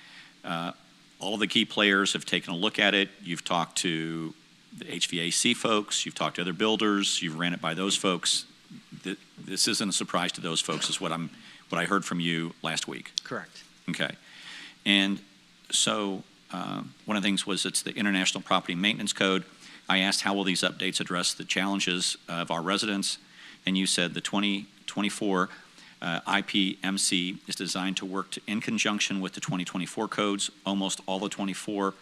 all of the key players have taken a look at it. You've talked to the HVAC folks, you've talked to other builders, you've ran it by those folks. This isn't a surprise to those folks, is what I heard from you last week. Correct. Okay. And so one of the things was it's the International Property Maintenance Code. I asked how will these updates address the challenges of our residents, and you said the 2024 IPMC is designed to work in conjunction with the 2024 codes. Almost all the 24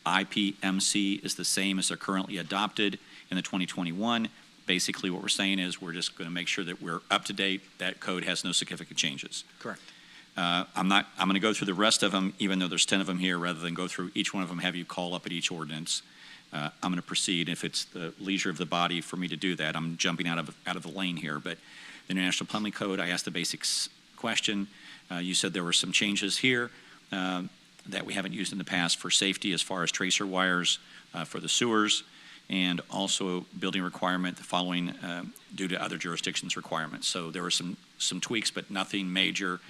IPMC is the same as they're currently adopted in the 2021. Basically what we're saying is we're just going to make sure that we're up to date. That code has no significant changes. Correct. I'm going to go through the rest of them, even though there's 10 of them here, rather than go through each one of them, have you call up at each ordinance. I'm going to proceed if it's the leisure of the body for me to do that. I'm jumping out of the lane here, but the International Plumbing Code, I asked the basics question. You said there were some changes here that we haven't used in the past for safety as far as tracer wires for the sewers, and also building requirement the following due to other jurisdictions' requirements. So there were some tweaks, but nothing major.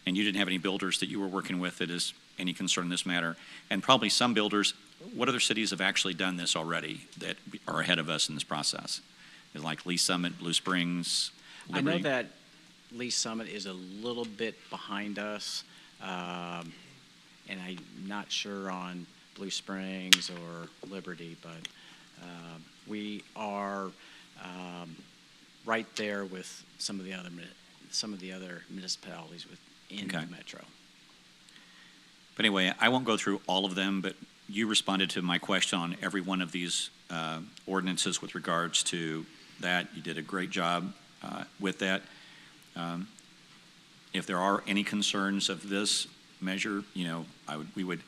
And you didn't have any builders that you were working with that is any concern in this matter. And probably some builders, what other cities have actually done this already that are ahead of us in this process? Is like Lee Summit, Blue Springs, Liberty? I know that Lee Summit is a little bit behind us, and I'm not sure on Blue Springs or Liberty, but we are right there with some of the other municipalities within the metro. But anyway, I won't go through all of them, but you responded to my question on every one of these ordinances with regards to that. You did a great job with that. If there are any concerns of this measure, we would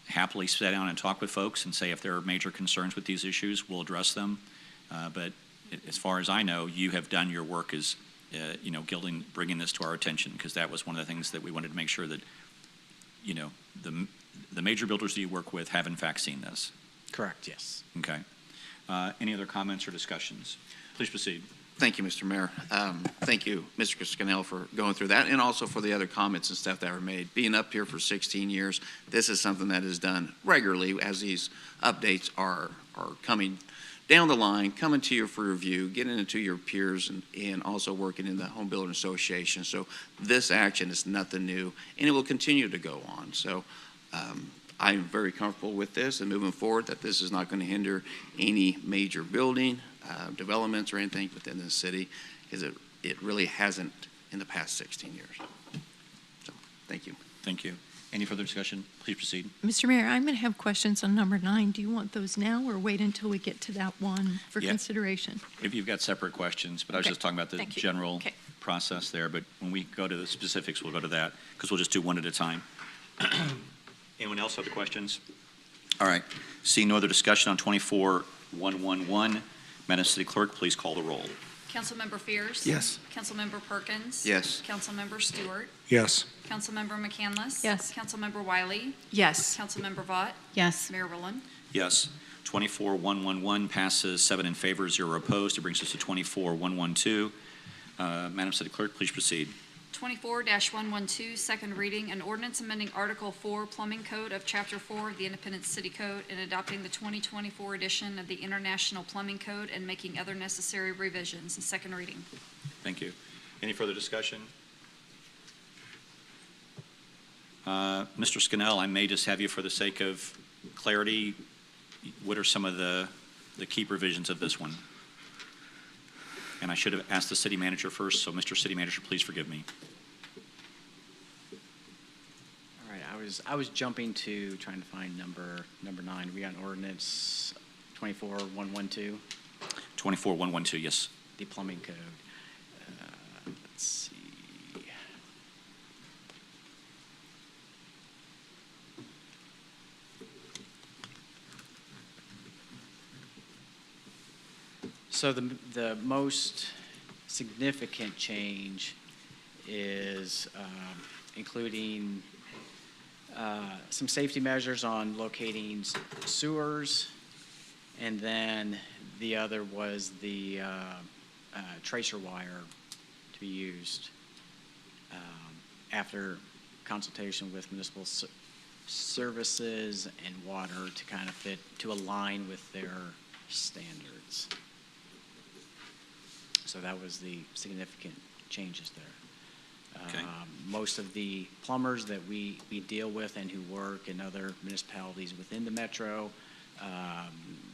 happily sit down and talk with folks and say if there are major concerns with these issues, we'll address them. But as far as I know, you have done your work as, bringing this to our attention, because that was one of the things that we wanted to make sure that, the major builders that you work with have in fact seen this. Correct, yes. Okay. Any other comments or discussions? Please proceed. Thank you, Mr. Mayor. Thank you, Mr. Scannell, for going through that, and also for the other comments and stuff that were made. Being up here for 16 years, this is something that is done regularly as these updates are coming down the line, coming to you for review, getting into your peers, and also working in the Home Building Association. So this action is nothing new, and it will continue to go on. So I'm very comfortable with this and moving forward that this is not going to hinder any major building developments or anything within the city, because it really hasn't in the past 16 years. So, thank you. Thank you. Any further discussion? Please proceed. Mr. Mayor, I'm going to have questions on number 9. Do you want those now or wait until we get to that one for consideration? If you've got separate questions, but I was just talking about the general process there, but when we go to the specifics, we'll go to that, because we'll just do one at a time. Anyone else have the questions? All right. Seeing no other discussion on 24-111, Madam City Clerk, please call the roll. Councilmember Fears? Yes. Councilmember Perkins? Yes. Councilmember Stewart? Yes. Councilmember McCandless? Yes. Councilmember Wiley? Yes. Councilmember Vaught? Yes. Mayor Rowland? Yes. 24-111 passes 7 in favor, 0 opposed. It brings us to 24-112. Madam City Clerk, please proceed. 24-112, second reading, an ordinance amending Article 4 Plumbing Code of Chapter 4 of the Independent City Code and adopting the 2024 edition of the International Plumbing Code and making other necessary revisions. Second reading. Thank you. Any further discussion? Mr. Scannell, I may just have you for the sake of clarity. What are some of the key provisions of this one? And I should have asked the city manager first, so Mr. City Manager, please forgive me. All right, I was jumping to trying to find number 9. We got an ordinance 24112, 24112, yes. the plumbing code. Let's see. So the most significant change is including some safety measures on locating sewers, and then the other was the tracer wire to be used after consultation with municipal services and water to kind of fit, to align with their standards. So that was the significant changes there. Okay. Most of the plumbers that we deal with and who work in other municipalities within the metro,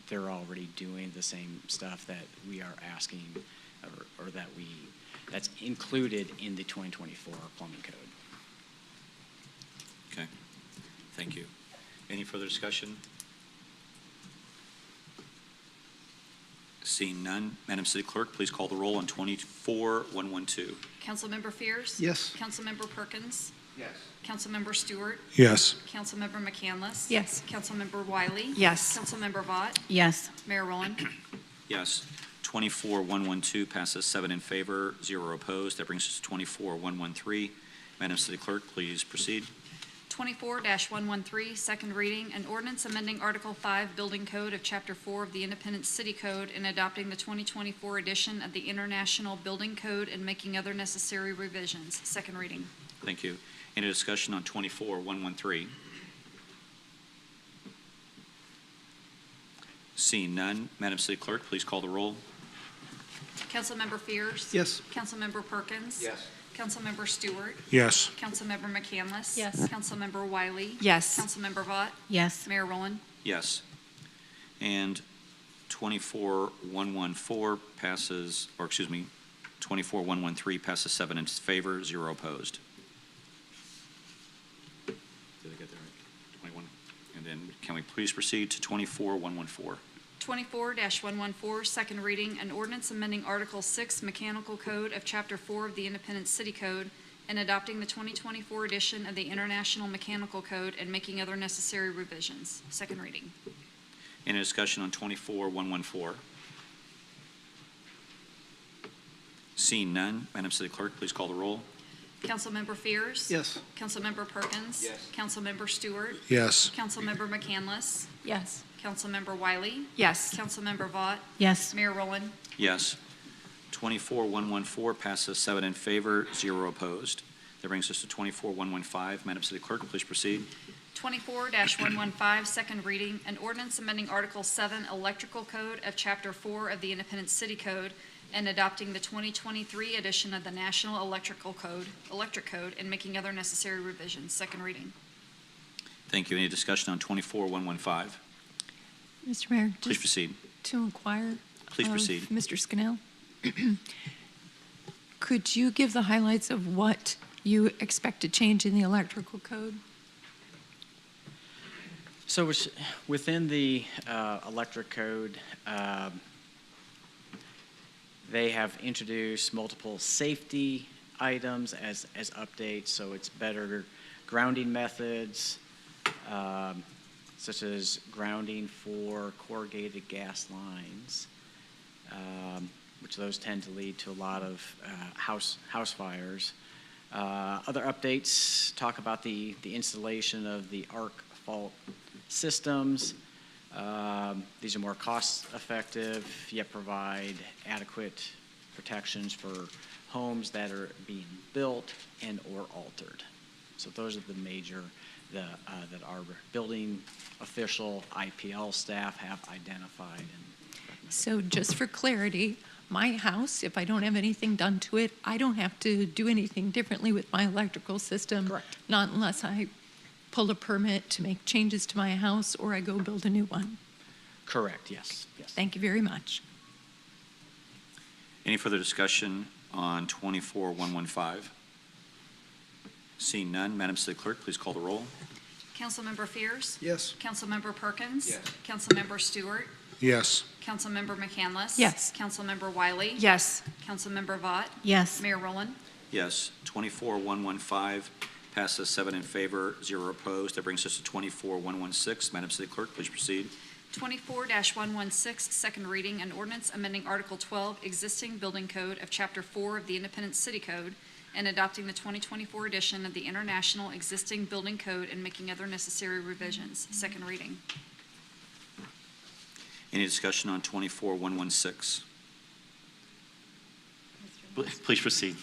they're already doing the same stuff that we are asking, or that's included in the 2024 plumbing code. Okay, thank you. Any further discussion? Seeing none, Madam City Clerk, please call the roll on 24112. Councilmember Fears? Yes. Councilmember Perkins? Yes. Councilmember Stewart? Yes. Councilmember McCandless? Yes. Councilmember Wiley? Yes. Councilmember Vought? Yes. Mayor Rowland? Yes. 24112 passes 7 in favor, 0 opposed. That brings us to 24113. Madam City Clerk, please proceed. 24-113, second reading, an ordinance amending Article 5 Building Code of Chapter 4 of the Independent City Code and adopting the 2024 edition of the International Building Code and making other necessary revisions. Second reading. Thank you. Any discussion on 24113? Seeing none, Madam City Clerk, please call the roll. Councilmember Fears? Yes. Councilmember Perkins? Yes. Councilmember Stewart? Yes. Councilmember McCandless? Yes. Councilmember Wiley? Yes. Councilmember Vought? Yes. Mayor Rowland? Yes. And 24114 passes, or excuse me, 24113 passes 7 in favor, 0 opposed. Did I get that right? 21. And then can we please proceed to 24114? 24-114, second reading, an ordinance amending Article 6 Mechanical Code of Chapter 4 of the Independent City Code and adopting the 2024 edition of the International Mechanical Code and making other necessary revisions. Second reading. Any discussion on 24114? Seeing none, Madam City Clerk, please call the roll. Councilmember Fears? Yes. Councilmember Perkins? Yes. Councilmember Stewart? Yes. Councilmember McCandless? Yes. Councilmember Wiley? Yes. Councilmember Vought? Yes. Mayor Rowland? Yes. 24114 passes 7 in favor, 0 opposed. That brings us to 24115. Madam City Clerk, please proceed. 24-115, second reading, an ordinance amending Article 7 Electrical Code of Chapter 4 of the Independent City Code and adopting the 2023 edition of the National Electric Code, and making other necessary revisions. Second reading. Thank you. Any discussion on 24115? Mr. Mayor, Please just proceed. to inquire Please of proceed. Mr. Scannell, could you give the highlights of what you expect to change in the electrical code? So within the electric code, they have introduced multiple safety items as updates, so it's better grounding methods, such as grounding for corrugated gas lines, which those tend to lead to a lot of house fires. Other updates talk about the installation of the arc fault systems. These are more cost-effective, yet provide adequate protections for homes that are being built and or altered. So those are the major that our building official IPL staff have identified. And So just for clarity, my house, if I don't have anything done to it, I don't have to do anything differently with my electrical system. Correct. Not unless I pull a permit to make changes to my house or I go build a new one. correct, yes, yes. Thank you very much. Any further discussion on 24115? Seeing none, Madam City Clerk, please call the roll. Councilmember Fierce. Yes. Councilmember Perkins. Yes. Councilmember Stewart. Yes. Councilmember McCandless. Yes. Councilmember Wiley. Yes. Councilmember Vought. Yes. Mayor Rowland. Yes. 24-115 passes 7 in favor, 0 opposed. That brings us to 24-116. Madam City Clerk, please proceed. 24-116, second reading, an ordinance amending Article 12, existing building code of Chapter 4 of the Independent City Code, and adopting the 2024 edition of the International Existing Building Code and making other necessary revisions. Second reading. Any discussion on 24-116? Please proceed.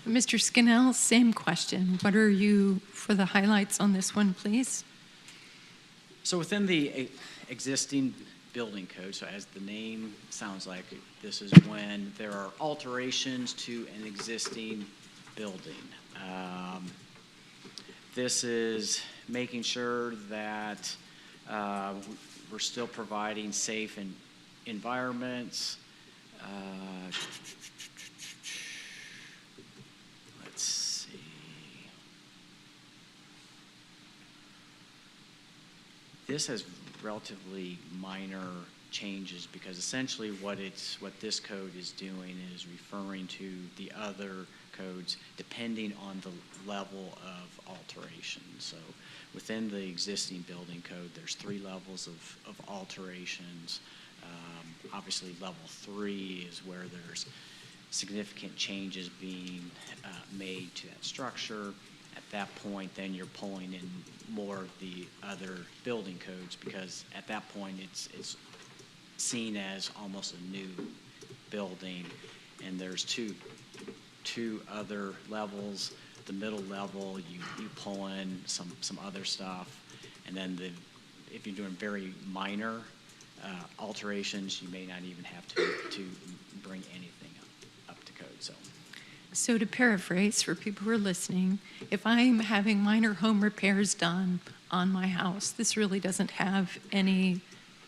Mr. Scannell, same question. What are you for the highlights on this one, please? So within the existing building code, so as the name sounds like, this is when there are alterations to an existing building. This is making sure that we're still providing safe environments. Let's see. This has relatively minor changes because essentially what this code is doing is referring to the other codes depending on the level of alteration. So within the existing building code, there's 3 levels of alterations. Obviously, level 3 is where there's significant changes being made to that structure. At that point, then you're pulling in more of the other building codes because at that point it's seen as almost a new building, and there's two other levels. The middle level, you pull in some other stuff, and then if you're doing very minor alterations, you may not even have to bring anything up to code. So to paraphrase for people who are listening, if I'm having minor home repairs done on my house, this really doesn't have any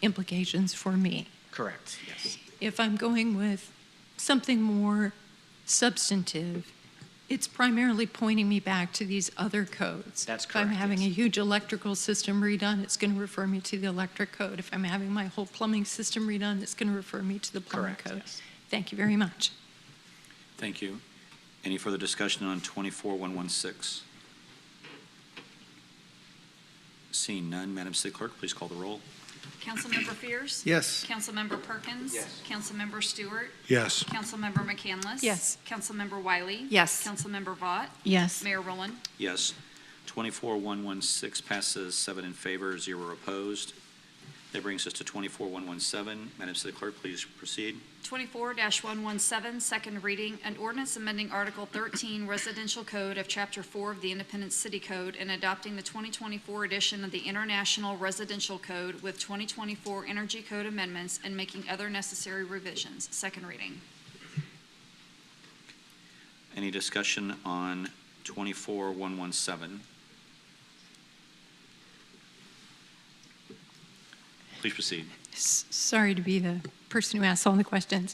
implications for me. Correct, yes. If I'm going with something more substantive, it's primarily pointing me back to these other codes. That's If I'm correct, having yes. a huge electrical system redone, it's going to refer me to the electric code. If I'm having my whole plumbing system redone, it's going to refer me to the plumbing Correct, code. yes. Thank you very much. Thank you. Any further discussion on 24-116? Seeing none, Madam City Clerk, please call the roll. Councilmember Fierce. Yes. Councilmember Perkins. Yes. Councilmember Stewart. Yes. Councilmember McCandless. Yes. Councilmember Wiley. Yes. Councilmember Vought. Yes. Mayor Rowland. Yes. 24-116 passes 7 in favor, 0 opposed. That brings us to 24-117. Madam City Clerk, please proceed. 24-117, second reading, an ordinance amending Article 13 Residential Code of Chapter 4 of the Independent City Code and adopting the 2024 edition of the International Residential Code with 2024 Energy Code amendments and making other necessary revisions. Second reading. Any discussion on 24-117? Please proceed. Sorry to be the person who asks all the questions.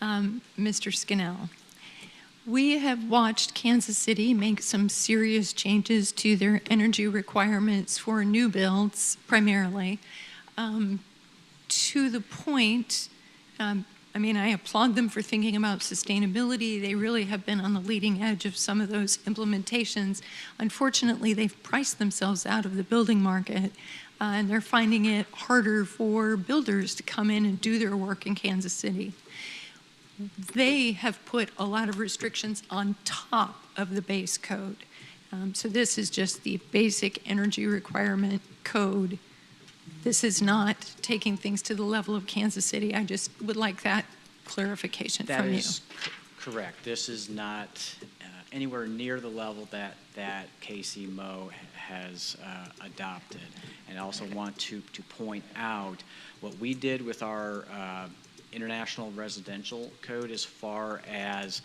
Mr. Scannell, we have watched Kansas City make some serious changes to their energy requirements for new builds, primarily, to the point, I applaud them for thinking about sustainability. They really have been on the leading edge of some of those implementations. Unfortunately, they've priced themselves out of the building market, and they're finding it harder for builders to come in and do their work in Kansas City. They have put a lot of restrictions on top of the base code. So this is just the basic energy requirement code. This is not taking things to the level of Kansas City. I just would like that clarification from you. That is correct. This is not anywhere near the level that KCMO has adopted. And I also want to point out what we did with our International Residential Code as far as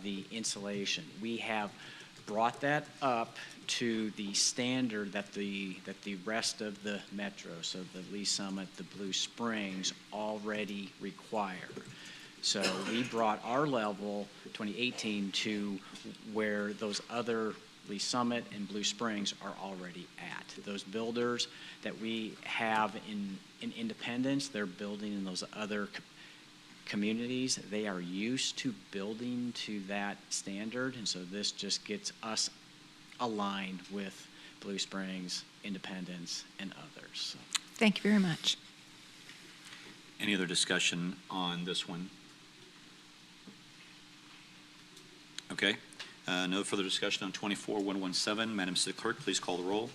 the insulation. We have brought that up to the standard that the rest of the metro, so the Lee Summit, the Blue Springs, already require. So we brought our level 2018 to where those other specifically Summit and Blue Springs, are already at. Those builders that we have in Independence, they're building in those other communities. They are used to building to that standard, and so this just gets us aligned with Blue Springs, Independence, and others. So. Thank you very much. Any other discussion on this one? Okay. No further discussion on 24-117. Madam City Clerk, please call the roll.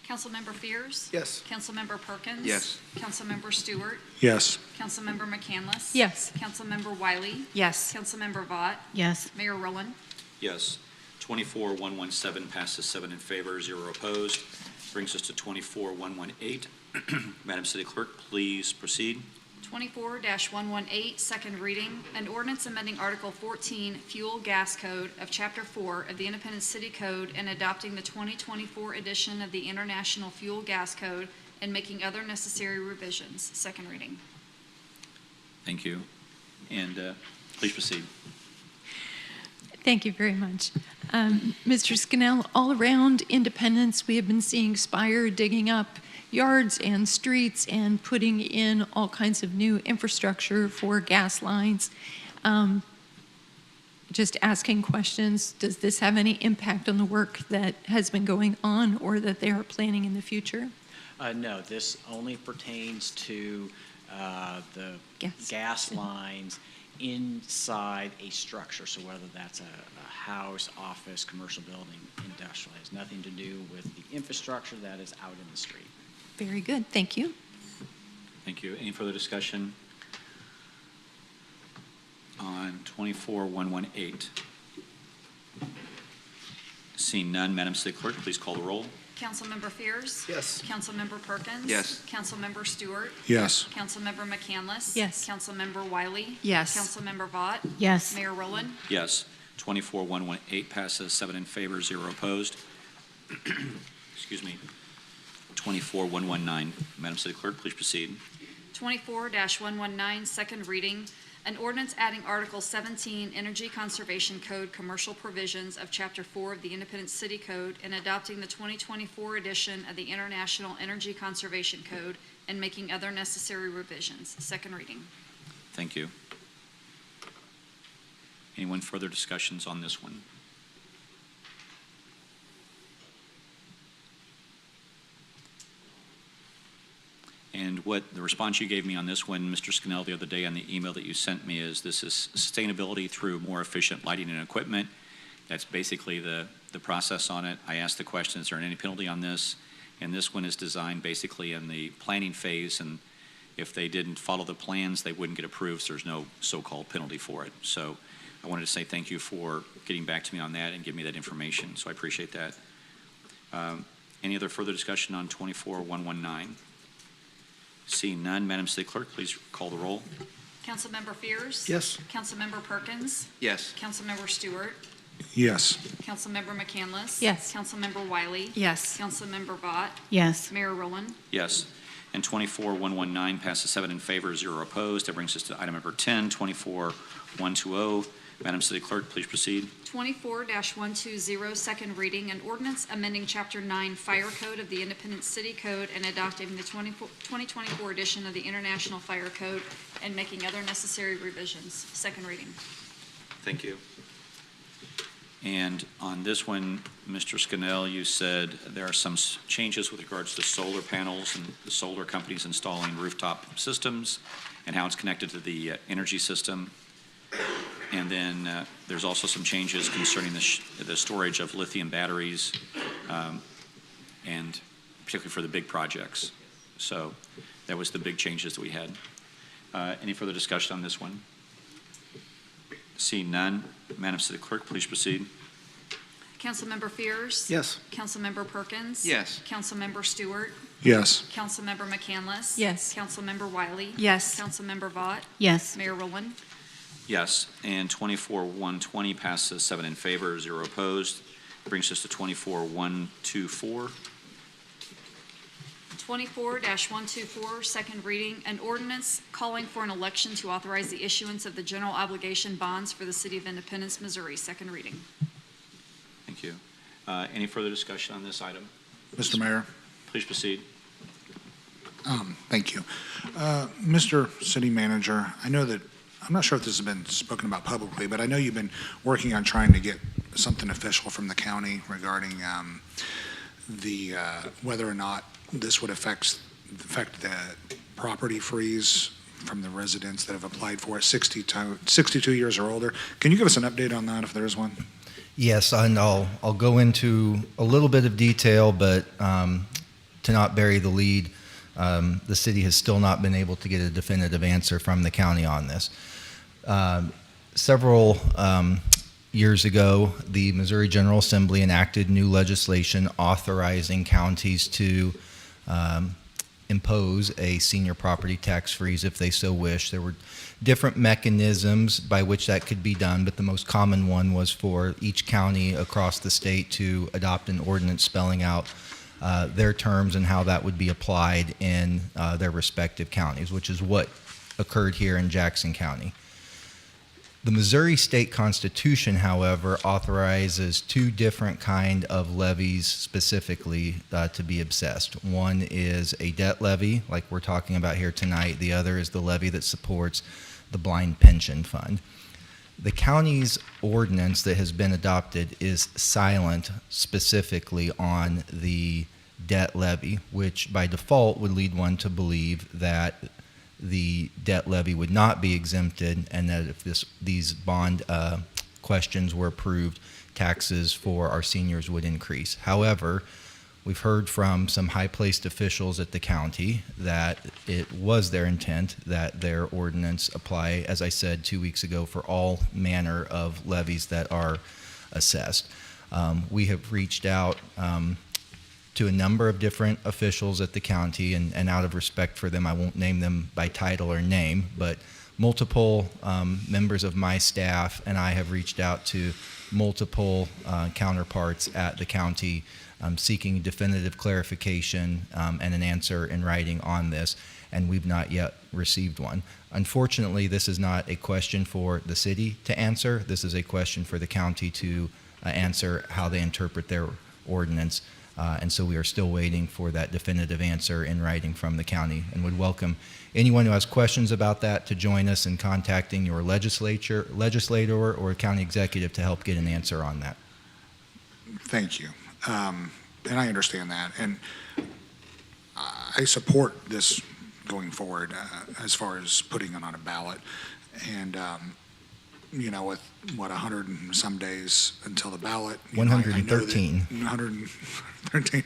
Councilmember Fears? Yes. Councilmember Perkins? Yes. Councilmember Stewart? Yes. Councilmember McCandless? Yes. Councilmember Wiley? Yes. Councilmember Vaught? Yes. Mayor Rowland? Yes. 24-117 passes 7 in favor, 0 opposed. Brings us to 24-118. Madam City Clerk, please proceed. 24-118, second reading, an ordinance amending Article 14, Fuel Gas Code of Chapter 4 of the Independence City Code and adopting the 2024 edition of the International Fuel Gas Code and making other necessary revisions. Second reading. Thank you. And please proceed. Thank you very much. Mr. Scannell, all around Independence, we have been seeing Spire digging up yards and streets and putting in all kinds of new infrastructure for gas lines. Just asking questions, does this have any impact on the work that has been going on or that they are planning in the future? No, this only pertains to the gas lines inside a structure. So whether that's a house, office, commercial building, industrial, it has nothing to do with the infrastructure that is out in the street. Very good. Thank you. Thank you. Any further discussion on 24-118? Seeing none, Madam City Clerk, please call the roll. Councilmember Fears? Yes. Councilmember Perkins? Yes. Councilmember Stewart? Yes. Councilmember McCandless? Yes. Councilmember Wiley? Yes. Councilmember Vaught? Yes. Mayor Rowland? Yes. 24-118 passes 7 in favor, 0 opposed. Excuse me. 24-119. Madam City Clerk, please proceed. 24-119, second reading, an ordinance adding Article 17, Energy Conservation Code, Commercial Provisions of Chapter 4 of the Independence City Code, and adopting the 2024 edition of the International Energy Conservation Code, and making other necessary revisions. Second reading. Thank you. Anyone further discussions on this one? And what the response you gave me on this one, Mr. Scannell, the other day on the email that you sent me is this is sustainability through more efficient lighting and equipment. That's basically the process on it. I asked the question, is there any penalty on this? And this one is designed basically in the planning phase, and if they didn't follow the plans, they wouldn't get approved, so there's no so-called penalty for it. So I wanted to say thank you for getting back to me on that and giving me that information, so I appreciate that. Any other further discussion on 24-119? Seeing none, Madam City Clerk, please call the roll. Councilmember Fears? Yes. Councilmember Perkins? Yes. Councilmember Stewart? Yes. Councilmember McCandless? Yes. Councilmember Wiley? Yes. Councilmember Vaught? Yes. Mayor Rowland? Yes. And 24-119 passes 7 in favor, 0 opposed. That brings us to item number 10, 24-120. Madam City Clerk, please proceed. 24-120, second reading, an ordinance amending Chapter 9 Fire Code of the Independence City Code and adopting the 2024 edition of the International Fire Code and making other necessary revisions. Second reading. Thank you. And on this one, Mr. Scannell, you said there are some changes with regards to solar panels and the solar companies installing rooftop systems and how it's connected to the energy system. And then there's also some changes concerning the storage of lithium batteries, and particularly for the big projects. So that was the big changes that we had. Any further discussion on this one? Seeing none, Madam City Clerk, please proceed. Councilmember Fears? Yes. Councilmember Perkins? Yes. Councilmember Stewart? Yes. Councilmember McCandless? Yes. Councilmember Wiley? Yes. Councilmember Vaught? Yes. Mayor Rowland? Yes, and 24-120 passes 7 in favor, 0 opposed. Brings us to 24-124. 24-124, second reading, an ordinance calling for an election to authorize the issuance of the general obligation bonds for the City of Independence, Missouri. Second reading. Thank you. Any further discussion on this item? Mr. Mayor. Please proceed. Thank you. Mr. City Manager, I know that, I'm not sure if this has been spoken about publicly, but I know you've been working on trying to get something official from the county regarding whether or not this would affect the property freeze from the residents that have applied for it, 62 years or older. Can you give us an update on that if there is one? Yes, and I'll go into a little bit of detail, but to not bury the lead, the city has still not been able to get a definitive answer from the county on this. Several years ago, the Missouri General Assembly enacted new legislation authorizing counties to impose a senior property tax freeze if they so wish. There were different mechanisms by which that could be done, but the most common one was for each county across the state to adopt an ordinance spelling out their terms and how that would be applied in their respective counties, which is what occurred here in Jackson County. The Missouri State Constitution, however, authorizes two different kind of levies specifically to be assessed. One is a debt levy, like we're talking about here tonight. The other is the levy that supports the blind pension fund. The county's ordinance that has been adopted is silent specifically on the debt levy, which by default would lead one to believe that the debt levy would not be exempted, and that if these bond questions were approved, taxes for our seniors would increase. However, we've heard from some high-placed officials at the county that it was their intent that their ordinance apply, as I said 2 weeks ago, for all manner of levies that are assessed. We have reached out to a number of different officials at the county, and out of respect for them, I won't name them by title or name, but multiple members of my staff and I have reached out to multiple counterparts at the county seeking definitive clarification and an answer in writing on this, and we've not yet received one. Unfortunately, this is not a question for the city to answer. This is a question for the county to answer how they interpret their ordinance. And so we are still waiting for that definitive answer in writing from the county, and would welcome anyone who has questions about that to join us in contacting your legislator or county executive to help get an answer on that. Thank you. And I understand that. And I support this going forward as far as putting it on a ballot. And, you know, with what, 100 and some days until the ballot. 113. 113.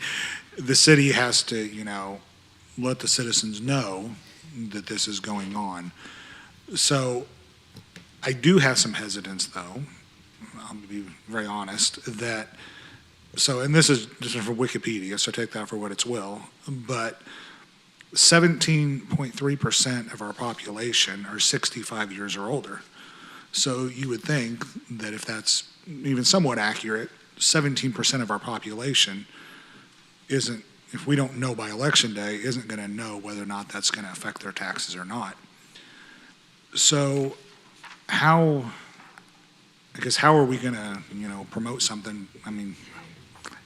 The city has to, you know, let the citizens know that this is going on. So I do have some hesitance, though. I'll be very honest, and this is just from Wikipedia, so take that for what it's will, but 17.3% of our population are 65 years or older. So you would think that if that's even somewhat accurate, 17% of our population isn't, if we don't know by election day, isn't going to know whether or not that's going to affect their taxes or not. So how are we going to, you know, promote something? I mean,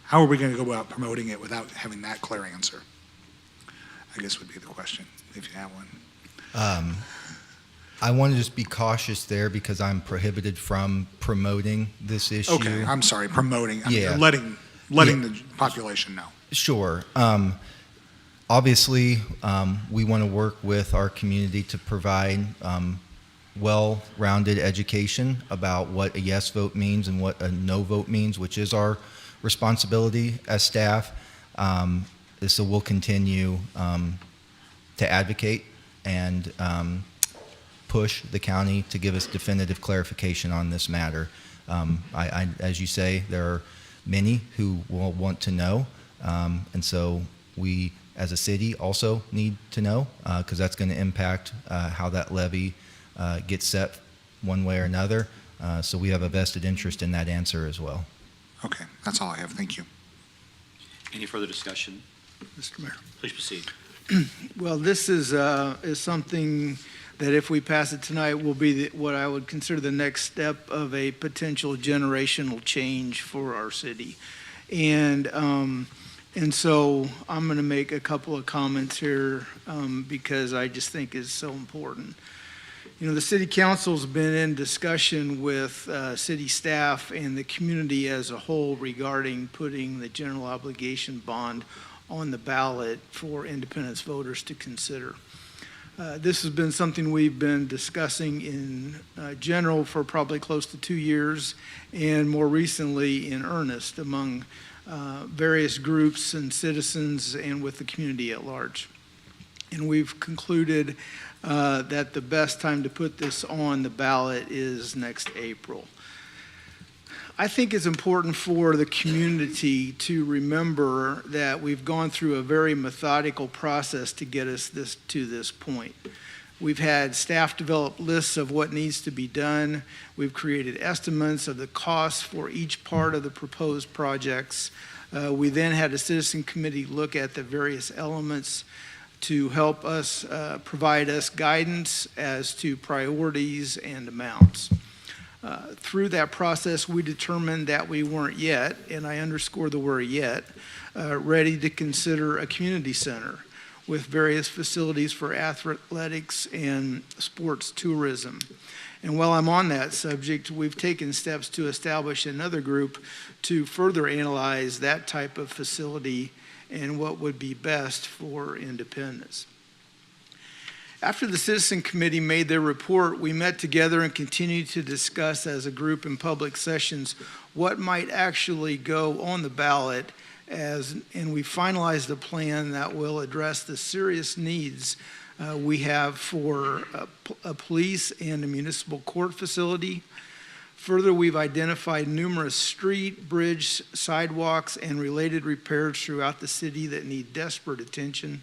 how are we going to go about promoting it without having that clear answer? I guess would be the question, if you have one. I want to just be cautious there because I'm prohibited from promoting this issue. Okay, I'm sorry, promoting. I mean, letting the population know. Sure. Obviously, we want to work with our community to provide well-rounded education about what a yes vote means and what a no vote means, which is our responsibility as staff. So we'll continue to advocate and push the county to give us definitive clarification on this matter. As you say, there are many who will want to know, and so we as a city also need to know because that's going to impact how that levy gets set one way or another. So we have a vested interest in that answer as well. Okay, that's all I have. Thank you. Any further discussion? Mr. Mayor. Please proceed. Well, this is something that if we pass it tonight will be what I would consider the next step of a potential generational change for our city. And so I'm going to make a couple of comments here because I just think it's so important. You know, the city council's been in discussion with city staff and the community as a whole regarding putting the general obligation bond on the ballot for independence voters to consider. This has been something we've been discussing in general for probably close to 2 years, and more recently in earnest among various groups and citizens and with the community at large. And we've concluded that the best time to put this on the ballot is next April. I think it's important for the community to remember that we've gone through a very methodical process to get us to this point. We've had staff develop lists of what needs to be done. We've created estimates of the costs for each part of the proposed projects. We then had a citizen committee look at the various elements to help us provide us guidance as to priorities and amounts. Through that process, we determined that we weren't yet, and I underscore the word yet, ready to consider a community center with various facilities for athletics and sports tourism. And while I'm on that subject, we've taken steps to establish another group to further analyze that type of facility and what would be best for Independence. After the Citizen Committee made their report, we met together and continued to discuss as a group in public sessions what might actually go on the ballot, and we finalized a plan that will address the serious needs we have for a police and a municipal court facility. Further, we've identified numerous street, bridge, sidewalks, and related repairs throughout the city that need desperate attention.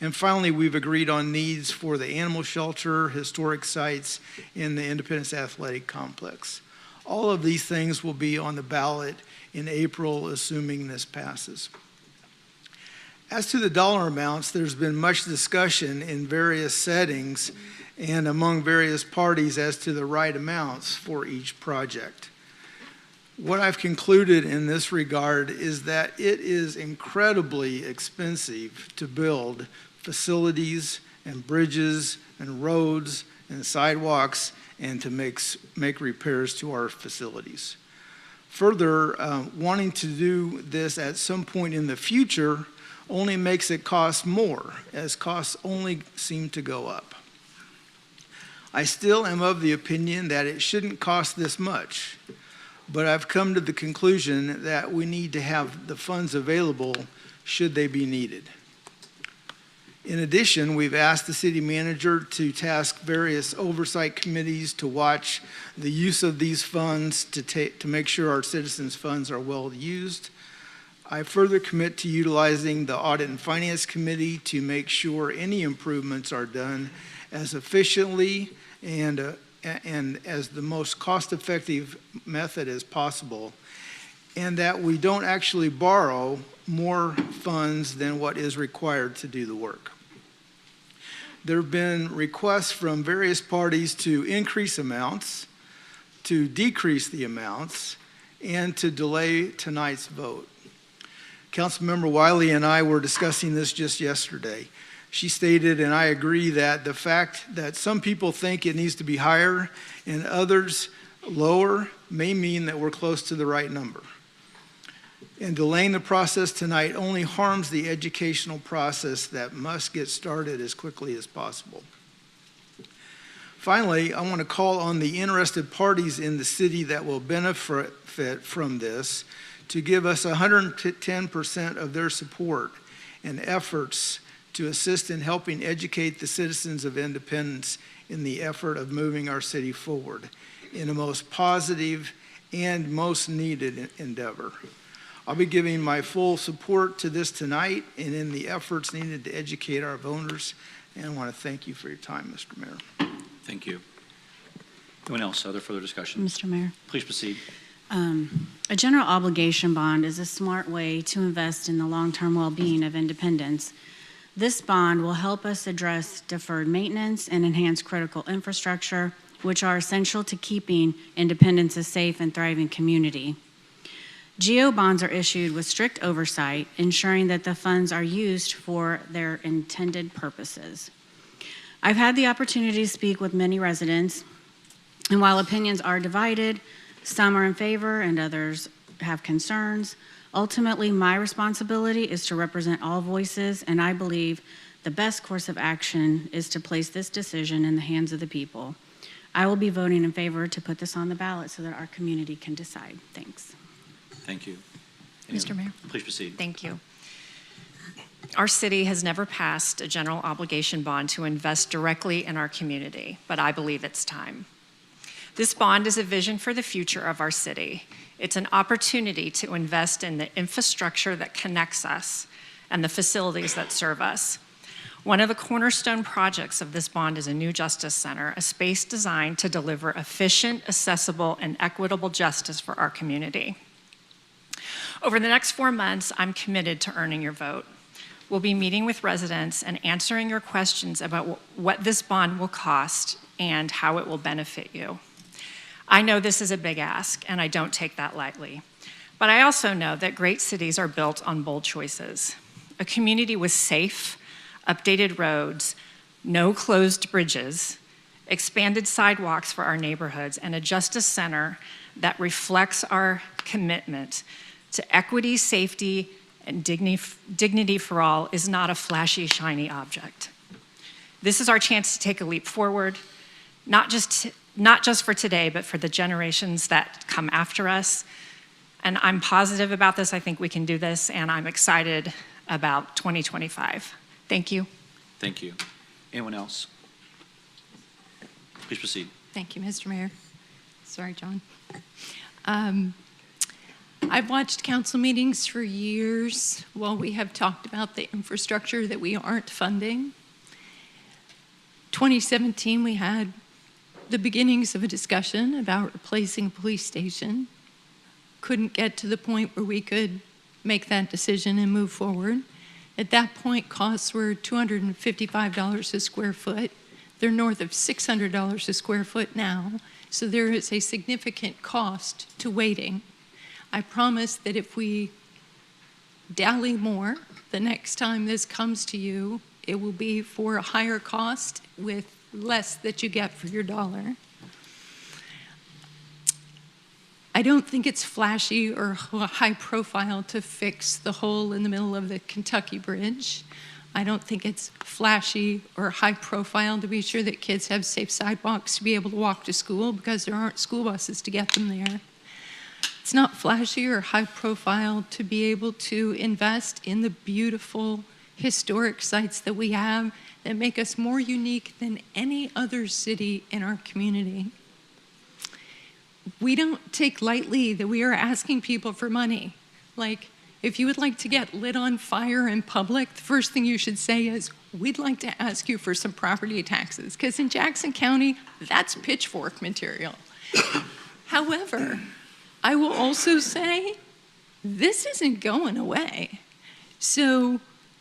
And finally, we've agreed on needs for the animal shelter, historic sites, and the Independence Athletic Complex. All of these things will be on the ballot in April, assuming this passes. As to the dollar amounts, there's been much discussion in various settings and among various parties as to the right amounts for each project. What I've concluded in this regard is that it is incredibly expensive to build facilities and bridges and roads and sidewalks and to make repairs to our facilities. Further, wanting to do this at some point in the future only makes it cost more, as costs only seem to go up. I still am of the opinion that it shouldn't cost this much, but I've come to the conclusion that we need to have the funds available should they be needed. In addition, we've asked the city manager to task various oversight committees to watch the use of these funds to make sure our citizens' funds are well used. I further commit to utilizing the Audit and Finance Committee to make sure any improvements are done as efficiently and as the most cost-effective method as possible, and that we don't actually borrow more funds than what is required to do the work. There have been requests from various parties to increase amounts, to decrease the amounts, and to delay tonight's vote. Councilmember Wiley and I were discussing this just yesterday. She stated, and I agree, that the fact that some people think it needs to be higher and others lower may mean that we're close to the right number. And delaying the process tonight only harms the educational process that must get started as quickly as possible. Finally, I want to call on the interested parties in the city that will benefit from this to give us 110% of their support and efforts to assist in helping educate the citizens of Independence in the effort of moving our city forward in the most positive and most needed endeavor. I'll be giving my full support to this tonight and in the efforts needed to educate our voters, and I want to thank you for your time, Mr. Mayor. Thank you. Anyone else? Other further discussion? Mr. Mayor. Please proceed. A general obligation bond is a smart way to invest in the long-term well-being of Independence. This bond will help us address deferred maintenance and enhance critical infrastructure, which are essential to keeping Independence a safe and thriving community. GO bonds are issued with strict oversight, ensuring that the funds are used for their intended purposes. I've had the opportunity to speak with many residents, and while opinions are divided, some are in favor and others have concerns, ultimately my responsibility is to represent all voices, and I believe the best course of action is to place this decision in the hands of the people. I will be voting in favor to put this on the ballot so that our community can decide. Thanks. Thank you. Mr. Mayor. Please proceed. Thank you. Our city has never passed a general obligation bond to invest directly in our community, but I believe it's time. This bond is a vision for the future of our city. It's an opportunity to invest in the infrastructure that connects us and the facilities that serve us. One of the cornerstone projects of this bond is a new justice center, a space designed to deliver efficient, accessible, and equitable justice for our community. Over the next 4 months, I'm committed to earning your vote. We'll be meeting with residents and answering your questions about what this bond will cost and how it will benefit you. I know this is a big ask, and I don't take that lightly. But I also know that great cities are built on bold choices. A community with safe, updated roads, no closed bridges, expanded sidewalks for our neighborhoods, and a justice center that reflects our commitment to equity, safety, and dignity for all is not a flashy, shiny object. This is our chance to take a leap forward, not just for today, but for the generations that come after us. And I'm positive about this. I think we can do this, and I'm excited about 2025. Thank you. Thank you. Anyone else? Please proceed. Thank you, Mr. Mayor. Sorry, John. I've watched council meetings for years while we have talked about the infrastructure that we aren't funding. 2017, we had the beginnings of a discussion about replacing a police station. Couldn't get to the point where we could make that decision and move forward. At that point, costs were $255 a square foot. They're north of $600 a square foot now, so there is a significant cost to waiting. I promise that if we dally more, the next time this comes to you, it will be for a higher cost with less that you get for your dollar. I don't think it's flashy or high profile to fix the hole in the middle of the Kentucky Bridge. I don't think it's flashy or high profile to be sure that kids have safe sidewalks to be able to walk to school because there aren't school buses to get them there. It's not flashy or high profile to be able to invest in the beautiful historic sites that we have that make us more unique than any other city in our community. We don't take lightly that we are asking people for money. Like, if you would like to get lit on fire in public, the first thing you should say is, we'd like to ask you for some property taxes, because in Jackson County, that's pitchfork material. However, I will also say, this isn't going away. So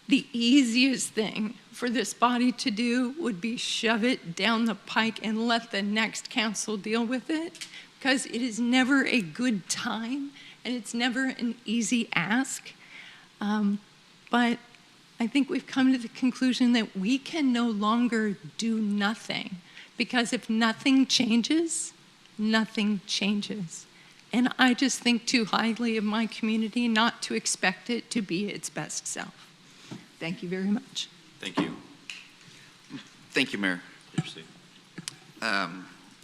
the easiest thing for this body to do would be shove it down the pike and let the next council deal with it, because it is never a good time and it's never an easy ask. But I think we've come to the conclusion that we can no longer do nothing, because if nothing changes, nothing changes. And I just think too highly of my community not to expect it to be its best self. Thank you very much. Thank you. Thank you, Mayor.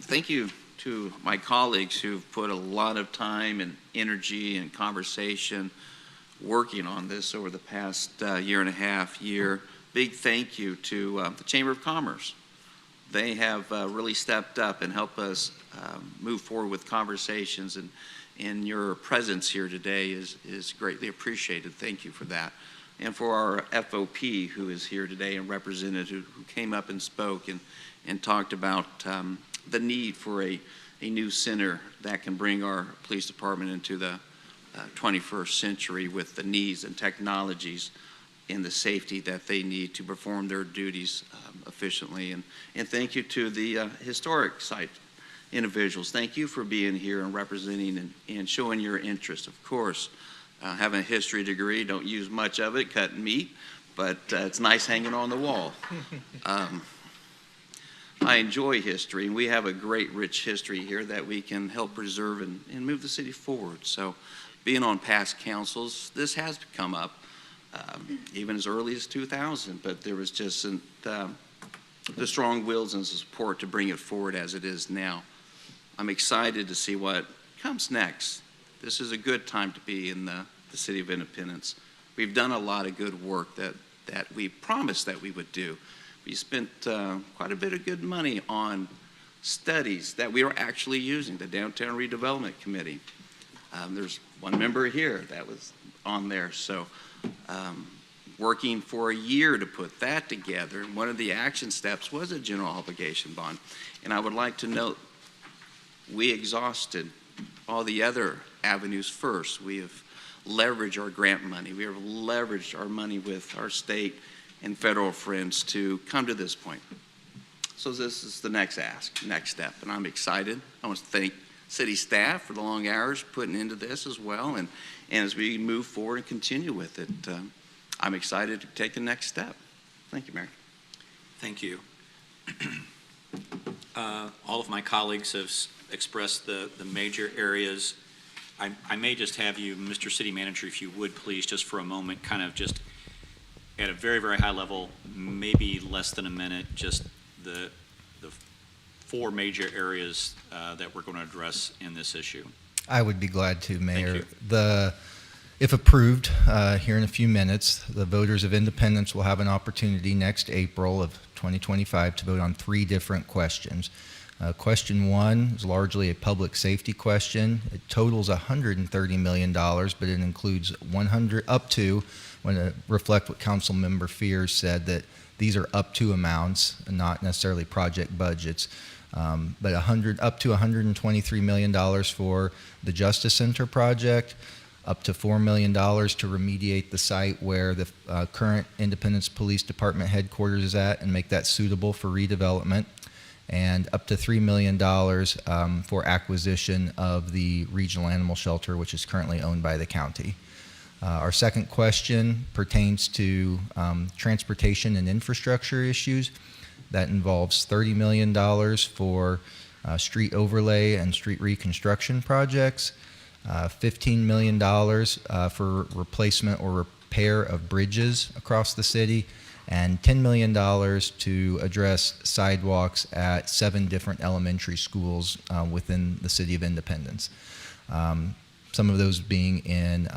Thank you to my colleagues who've put a lot of time and energy and conversation working on this over the past year and a half. Big thank you to the Chamber of Commerce. They have really stepped up and helped us move forward with conversations, and your presence here today is greatly appreciated. Thank you for that. And for our FOP who is here today and represented, who came up and spoke and talked about the need for a new center that can bring our police department into the 21st century with the needs and technologies and the safety that they need to perform their duties efficiently. And thank you to the historic site individuals. Thank you for being here and representing and showing your interest. Of course, having a history degree, don't use much of it, cutting meat, but it's nice hanging on the wall. I enjoy history, and we have a great, rich history here that we can help preserve and move the city forward. So being on past councils, this has come up even as early as 2000, but there was just the strong wills and support to bring it forward as it is now. I'm excited to see what comes next. This is a good time to be in the City of Independence. We've done a lot of good work that we promised that we would do. We spent quite a bit of good money on studies that we are actually using, the Downtown Redevelopment Committee. There's one member here that was on there. So working for a year to put that together, and one of the action steps was a general obligation bond. And I would like to note, we exhausted all the other avenues first. We have leveraged our grant money. We have leveraged our money with our state and federal friends to come to this point. So this is the next step, and I'm excited. I want to thank city staff for the long hours putting into this as well, and as we move forward and continue with it, I'm excited to take the next step. Thank you, Mayor. Thank you. All of my colleagues have expressed the major areas. I may just have you, Mr. City Manager, if you would please, just for a moment, kind of just at a very, very high level, maybe less than a minute, just the four major areas that we're going to address in this issue. I would be glad to, Mayor. Thank you. If approved, here in a few minutes, the voters of Independence will have an opportunity next April of 2025 to vote on 3 different questions. Question 1 is largely a public safety question. It totals $130 million, but it includes 100 up to, when it reflect what Council Member Fears said, that these are up to amounts, not necessarily project budgets. But up to $123 million for the Justice Center project, up to $4 million to remediate the site where the current Independence Police Department headquarters is at and make that suitable for redevelopment, and up to $3 million for acquisition of the regional animal shelter, which is currently owned by the county. Our second question pertains to transportation and infrastructure issues. That involves $30 million for street overlay and street reconstruction projects, $15 million for replacement or repair of bridges across the city, and $10 million to address sidewalks at 7 different elementary schools within the City of Independence. Some of those being in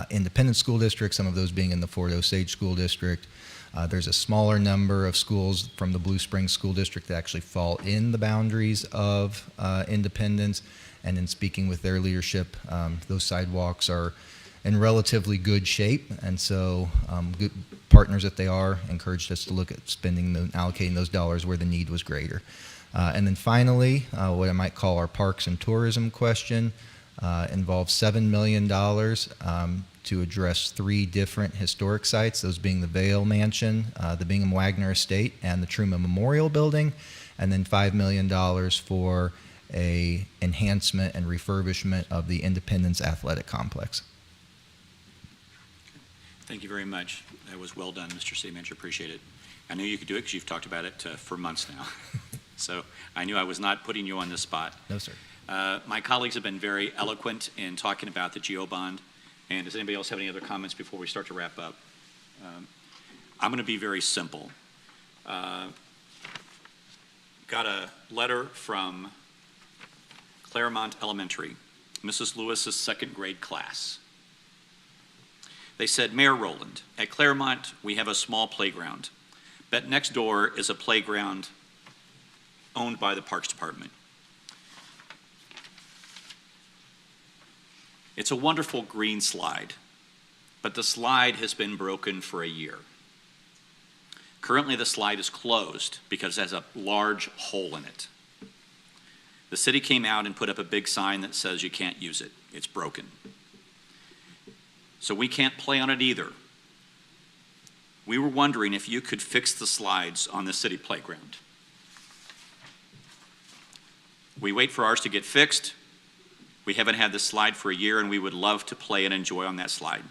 Independence School District, some of those being in the Fort Osage School District. There's a smaller number of schools from the Blue Springs School District that actually fall in the boundaries of Independence. And in speaking with their leadership, those sidewalks are in relatively good shape. And so good partners that they are encouraged us to look at allocating those dollars where the need was greater. And then finally, what I might call our parks and tourism question involves $7 million to address 3 different historic sites, those being the Vale Mansion, the Bingham Wagner Estate, and the Truman Memorial Building, and then $5 million for a enhancement and refurbishment of the Independence Athletic Complex. Thank you very much. That was well done, Mr. City Manager. Appreciate it. I knew you could do it because you've talked about it for months now. So I knew I was not putting you on the spot. No, sir. My colleagues have been very eloquent in talking about the GO bond. And does anybody else have any other comments before we start to wrap up? I'm going to be very simple. Got a letter from Claremont Elementary, Mrs. Lewis's 2nd grade class. They said, Mayor Rowland, at Claremont we have a small playground, but next door is a playground owned by the Parks Department. It's a wonderful green slide, but the slide has been broken for a year. Currently, the slide is closed because it has a large hole in it. The city came out and put up a big sign that says you can't use it. It's broken. So we can't play on it either. We were wondering if you could fix the slides on the city playground. We wait for ours to get fixed. We haven't had this slide for a year, and we would love to play and enjoy on that slide.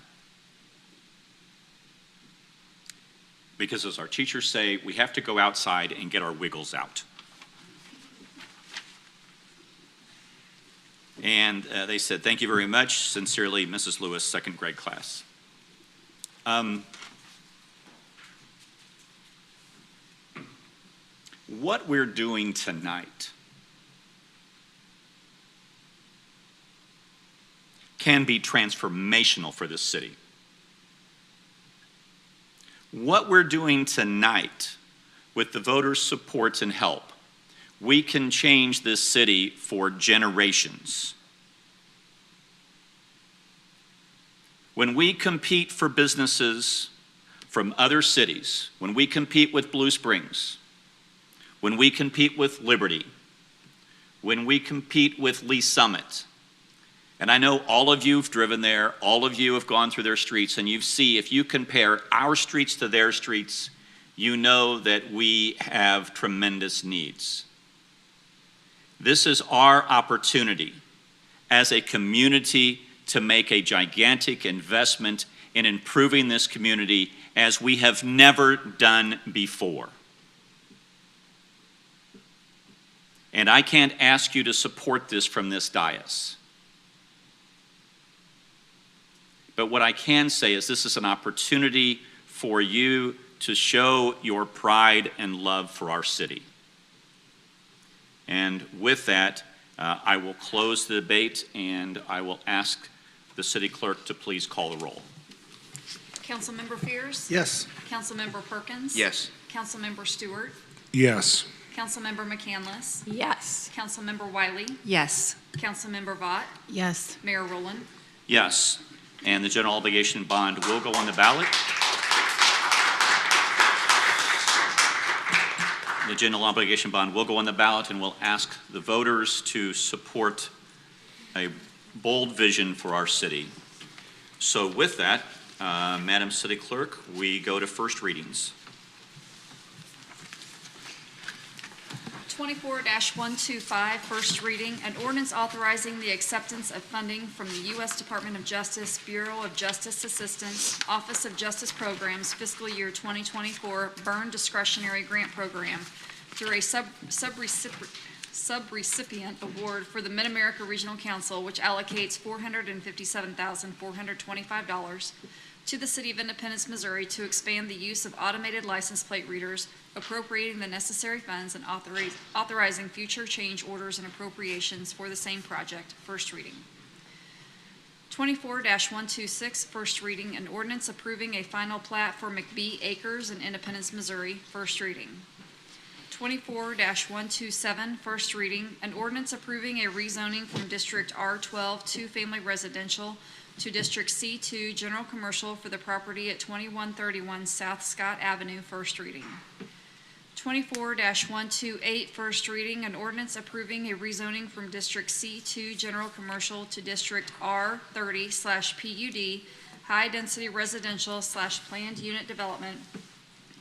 Because as our teachers say, we have to go outside and get our wiggles out. And they said, thank you very much. Sincerely, Mrs. Lewis, second grade class. What we're doing tonight can be transformational for this city. What we're doing tonight, with the voters' support and help, we can change this city for generations. When we compete for businesses from other cities, when we compete with Blue Springs, when we compete with Liberty, when we compete with Lee Summit, and I know all of you have driven there, all of you have gone through their streets, and you see if you compare our streets to their streets, you know that we have tremendous needs. This is our opportunity as a community to make a gigantic investment in improving this community as we have never done before. And I can't ask you to support this from this dais. But what I can say is this is an opportunity for you to show your pride and love for our city. And with that, I will close the debate, and I will ask the city clerk to please call the roll. Councilmember Fears? Yes. Councilmember Perkins? Yes. Councilmember Stewart? Yes. Councilmember McCandless? Yes. Councilmember Wiley? Yes. Councilmember Vaught? Yes. Mayor Rowland? Yes. And the general obligation bond will go on the ballot. The general obligation bond will go on the ballot, and we'll ask the voters to support a bold vision for our city. So with that, Madam City Clerk, we go to first readings. 24-125, first reading, an ordinance authorizing the acceptance of funding from the U.S. Department of Justice, Bureau of Justice Assistance, Office of Justice Programs, fiscal year 2024 Burn Discretionary Grant Program through a subrecipient award for the Mid-America Regional Council, which allocates $457,425 to the City of Independence, Missouri to expand the use of automated license plate readers, appropriating the necessary funds, and authorizing future change orders and appropriations for the same project. First reading. 24-126, first reading, an ordinance approving a final plat for McBee Acres in Independence, Missouri. First reading. 24-127, first reading, an ordinance approving a rezoning from District R12 two-family residential to District C2 General Commercial for the property at 2131 South Scott Avenue, first reading. 24-128, first reading, an ordinance approving a rezoning from District C2 General Commercial to District R30/PUD High-Density Residential/Planned Unit Development,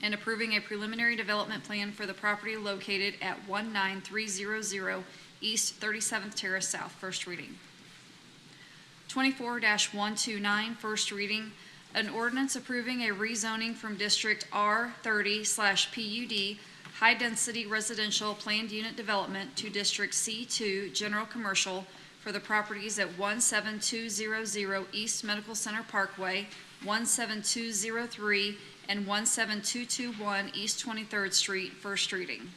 and approving a preliminary development plan for the property located at 19300 East 37th Terrace South, first reading. 24-129, first reading, an ordinance approving a rezoning from District R30/PUD High-Density Residential Planned Unit Development to District C2 General Commercial for the properties at 17200 East Medical Center Parkway, 17203, and 17221 East 23rd Street, first reading.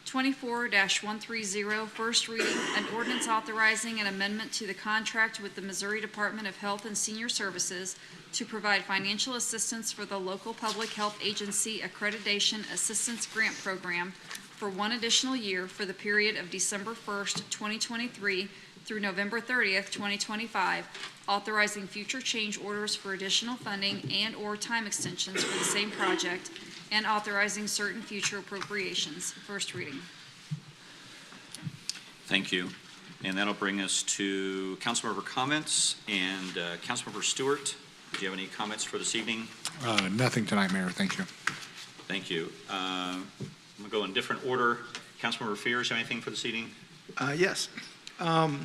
24-130, first reading, an ordinance authorizing an amendment to the contract with the Missouri Department of Health and Senior Services to provide financial assistance for the local public health agency accreditation assistance grant program for one additional year for the period of December 1st, 2023 through November 30th, 2025, authorizing future change orders for additional funding and/or time extensions for the same project, and authorizing certain future appropriations. First reading. Thank you. And that'll bring us to councilmember comments. And Councilmember Stewart, do you have any comments for this evening? Nothing tonight, Mayor. Thank you. Thank you. I'm going to go in different order. Councilmember Fears, anything for this evening? Yes. I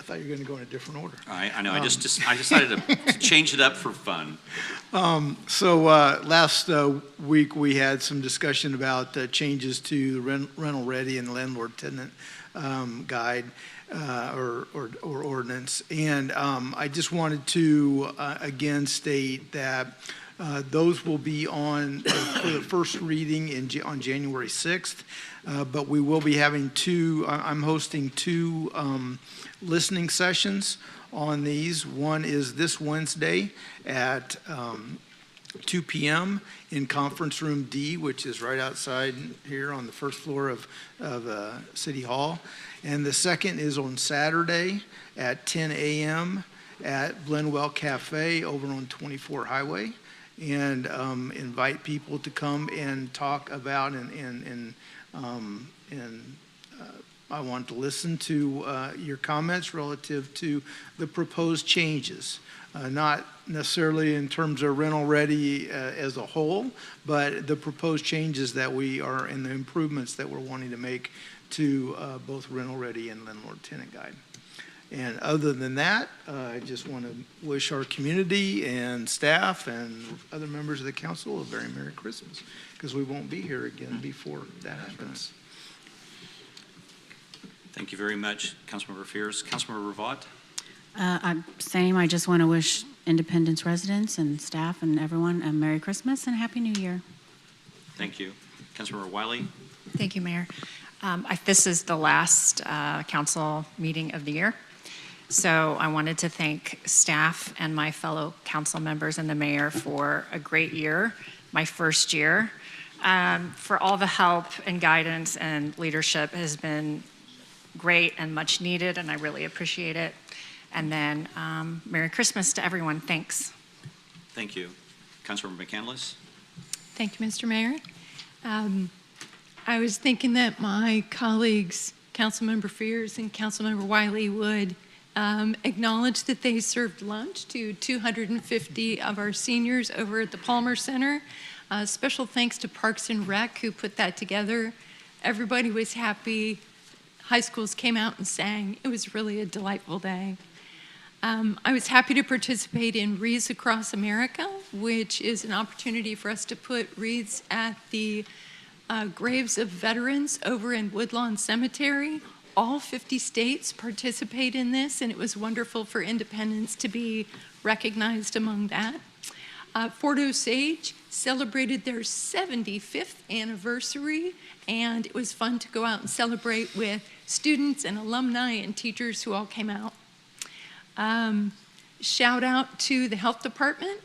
thought you were going to go in a different order. I know. I decided to change it up for fun. Last week, we had some discussion about changes to the rental ready and landlord-tenant guide or ordinance. And I just wanted to again state that those will be on for the first reading on January 6th. But we will be having I'm hosting two listening sessions on these. One is this Wednesday at 2 p.m. in Conference Room D, which is right outside here on the first floor of City Hall. And the second is on Saturday at 10 a.m. at Blendwell Cafe over on 24 Highway. And invite people to come and talk about and I want to listen to your comments relative to the proposed changes, not necessarily in terms of rental ready as a whole, but the proposed changes that we are and the improvements that we're wanting to make to both rental ready and landlord tenant guide. And other than that, I just want to wish our community and staff and other members of the council a very Merry Christmas, because we won't be here again before that happens. Thank you very much, Councilmember Fears. Councilmember Ravaud? Same. I just want to wish Independence residents and staff and everyone a Merry Christmas and Happy New Year. Thank you. Councilmember Wiley? Thank you, Mayor. This is the last council meeting of the year. So I wanted to thank staff and my fellow council members and the mayor for a great year, my first year. For all the help and guidance and leadership has been great and much needed, and I really appreciate it. And then Merry Christmas to everyone. Thanks. Thank you. Councilmember McCandless? Thank you, Mr. Mayor. I was thinking that my colleagues, Councilmember Fears and Councilmember Wiley, would acknowledge that they served lunch to 250 of our seniors over at the Palmer Center. Special thanks to Parks and Rec who put that together. Everybody was happy. High schools came out and sang. It was really a delightful day. I was happy to participate in Wreaths Across America, which is an opportunity for us to put wreaths at the graves of veterans over in Woodlawn Cemetery. All 50 states participate in this, and it was wonderful for Independence to be recognized among that. Fort Osage celebrated their 75th anniversary, and it was fun to go out and celebrate with students and alumni and teachers who all came out. Shout out to the health department.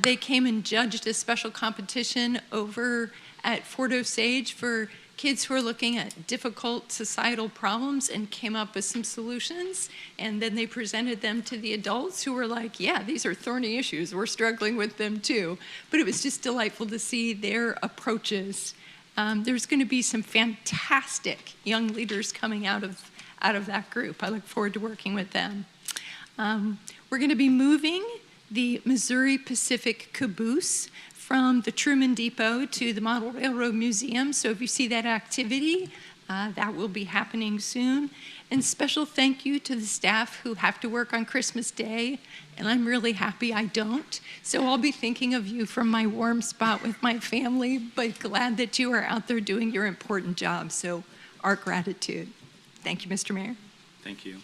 They came and judged a special competition over at Fort Osage for kids who are looking at difficult societal problems and came up with some solutions. And then they presented them to the adults who were like, yeah, these are thorny issues. We're struggling with them too. But it was just delightful to see their approaches. There's going to be some fantastic young leaders coming out of that group. I look forward to working with them. We're going to be moving the Missouri Pacific Caboose from the Truman Depot to the Model Railroad Museum. So if you see that activity, that will be happening soon. And special thank you to the staff who have to work on Christmas Day, and I'm really happy I don't. So I'll be thinking of you from my warm spot with my family, but glad that you are out there doing your important job. So our gratitude. Thank you, Mr. Mayor. Thank you.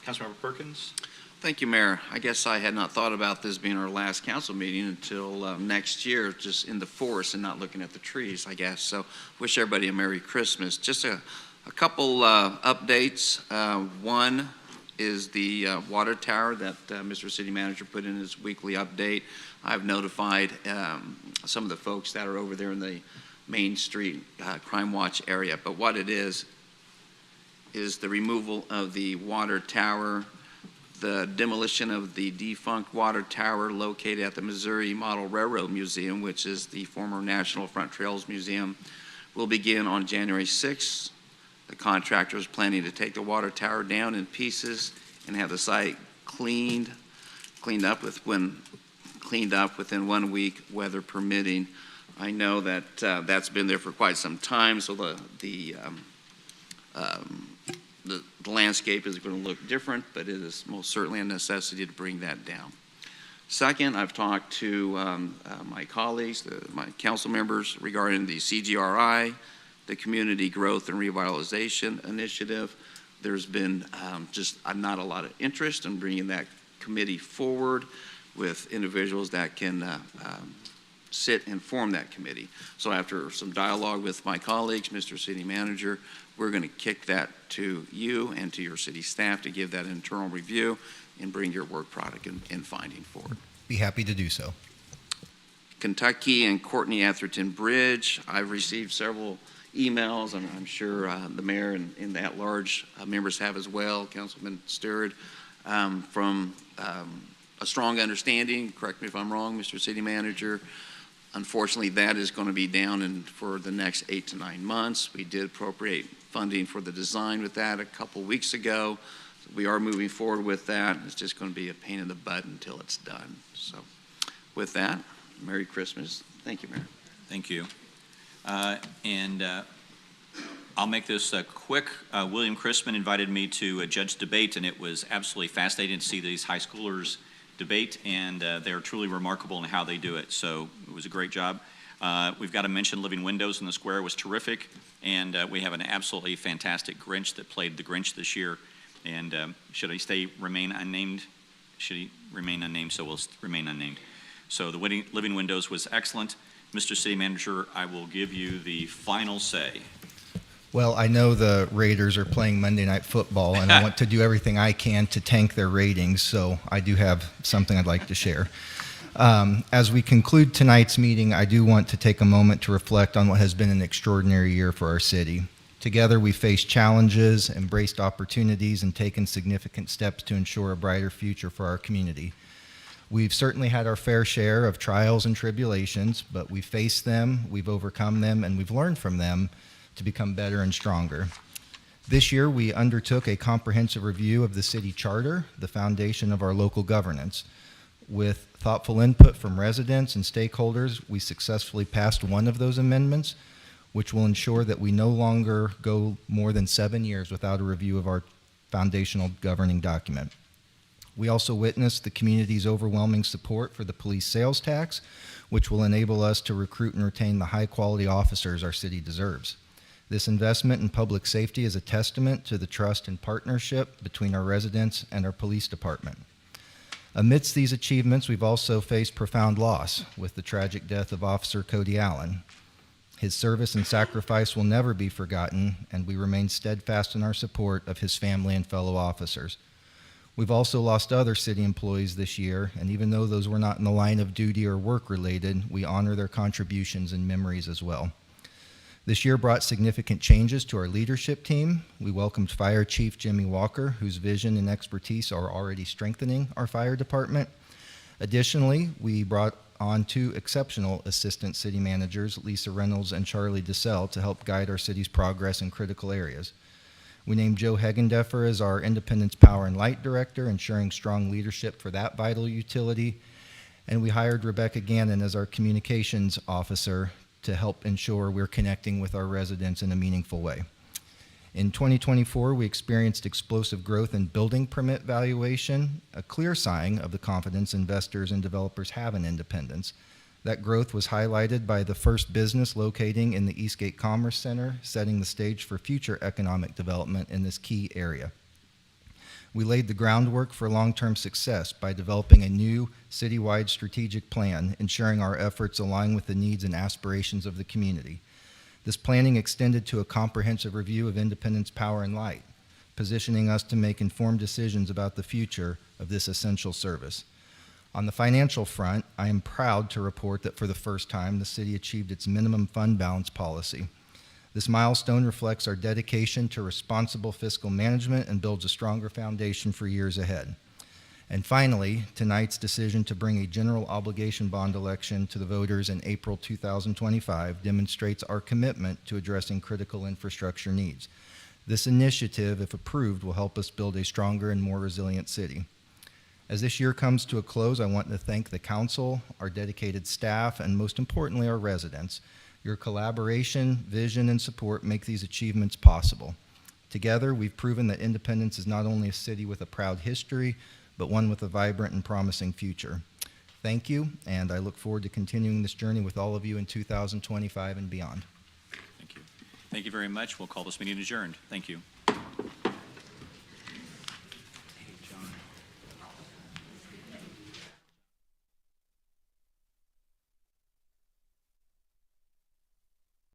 Councilmember Perkins? Thank you, Mayor. I guess I had not thought about this being our last council meeting until next year, just in the forest and not looking at the trees, I guess. So wish everybody a Merry Christmas. Just a couple updates. One is the water tower that Mr. City Manager put in his weekly update. I've notified some of the folks that are over there in the Main Street Crime Watch area. But what it is the removal of the water tower, the demolition of the defunct water tower located at the Missouri Model Railroad Museum, which is the former National Front Trails Museum, will begin on January 6th. The contractor is planning to take the water tower down in pieces and have the site cleaned up within 1 week, weather permitting. I know that that's been there for quite some time, so the landscape is going to look different, but it is most certainly a necessity to bring that down. Second, I've talked to my colleagues, my council members, regarding the CGRI, the Community Growth and Revitalization Initiative. There's been just not a lot of interest in bringing that committee forward with individuals that can sit and form that committee. So after some dialogue with my colleagues, Mr. City Manager, we're going to kick that to you and to your city staff to give that internal review and bring your work product and finding forward. Be happy to do so. Kentucky and Courtney Atherton Bridge, I've received several emails, and I'm sure the mayor and the at-large members have as well, Councilman Stewart, from a strong understanding, correct me if I'm wrong, Mr. City Manager. Unfortunately, that is going to be down for the next 8 to 9 months. We did appropriate funding for the design with that a couple weeks ago. So we are moving forward with that. It's just going to be a pain in the butt until it's done. So with that, Merry Christmas. Thank you, Mayor. Thank you. I'll make this quick. William Christman invited me to judge debate, and it was absolutely fascinating to see these high schoolers debate, and they're truly remarkable in how they do it. So it was a great job. We've got to mention Living Windows in the Square was terrific, and we have an absolutely fantastic Grinch that played the Grinch this year. And should he remain unnamed? Should he remain unnamed? So we'll remain unnamed. So the Living Windows was excellent. Mr. City Manager, I will give you the final say. Well, I know the Raiders are playing Monday Night Football, and I want to do everything I can to tank their ratings, so I do have something I'd like to share. As we conclude tonight's meeting, I do want to take a moment to reflect on what has been an extraordinary year for our city. Together, we faced challenges, embraced opportunities, and taken significant steps to ensure a brighter future for our community. We've certainly had our fair share of trials and tribulations, but we've faced them, we've overcome them, and we've learned from them to become better and stronger. This year, we undertook a comprehensive review of the city charter, the foundation of our local governance. With thoughtful input from residents and stakeholders, we successfully passed one of those amendments, which will ensure that we no longer go more than 7 years without a review of our foundational governing document. We also witnessed the community's overwhelming support for the police sales tax, which will enable us to recruit and retain the high-quality officers our city deserves. This investment in public safety is a testament to the trust and partnership between our residents and our police department. Amidst these achievements, we've also faced profound loss with the tragic death of Officer Cody Allen. His service and sacrifice will never be forgotten, and we remain steadfast in our support of his family and fellow officers. We've also lost other city employees this year, and even though those were not in the line of duty or work-related, we honor their contributions and memories as well. This year brought significant changes to our leadership team. We welcomed Fire Chief Jimmy Walker, whose vision and expertise are already strengthening our fire department. Additionally, we brought on 2 exceptional assistant city managers, Lisa Reynolds and Charlie DeSelle, to help guide our city's progress in critical areas. We named Joe Hegendeffer as our Independence Power and Light Director, ensuring strong leadership for that vital utility. And we hired Rebecca Gannon as our Communications Officer to help ensure we're connecting with our residents in a meaningful way. In 2024, we experienced explosive growth in building permit valuation, a clear sign of the confidence investors and developers have in Independence. That growth was highlighted by the first business locating in the Eastgate Commerce Center, setting the stage for future economic development in this key area. We laid the groundwork for long-term success by developing a new citywide strategic plan, ensuring our efforts align with the needs and aspirations of the community. This planning extended to a comprehensive review of Independence Power and Light, positioning us to make informed decisions about the future of this essential service. On the financial front, I am proud to report that for the first time, the city achieved its minimum fund balance policy. This milestone reflects our dedication to responsible fiscal management and builds a stronger foundation for years ahead. And finally, tonight's decision to bring a general obligation bond election to the voters in April 2025 demonstrates our commitment to addressing critical infrastructure needs. This initiative, if approved, will help us build a stronger and more resilient city. As this year comes to a close, I want to thank the council, our dedicated staff, and most importantly, our residents. Your collaboration, vision, and support make these achievements possible. Together, we've proven that Independence is not only a city with a proud history, but one with a vibrant and promising future. Thank you, and I look forward to continuing this journey with all of you in 2025 and beyond. Thank you. Thank you very much. We'll call this meeting adjourned. Thank you.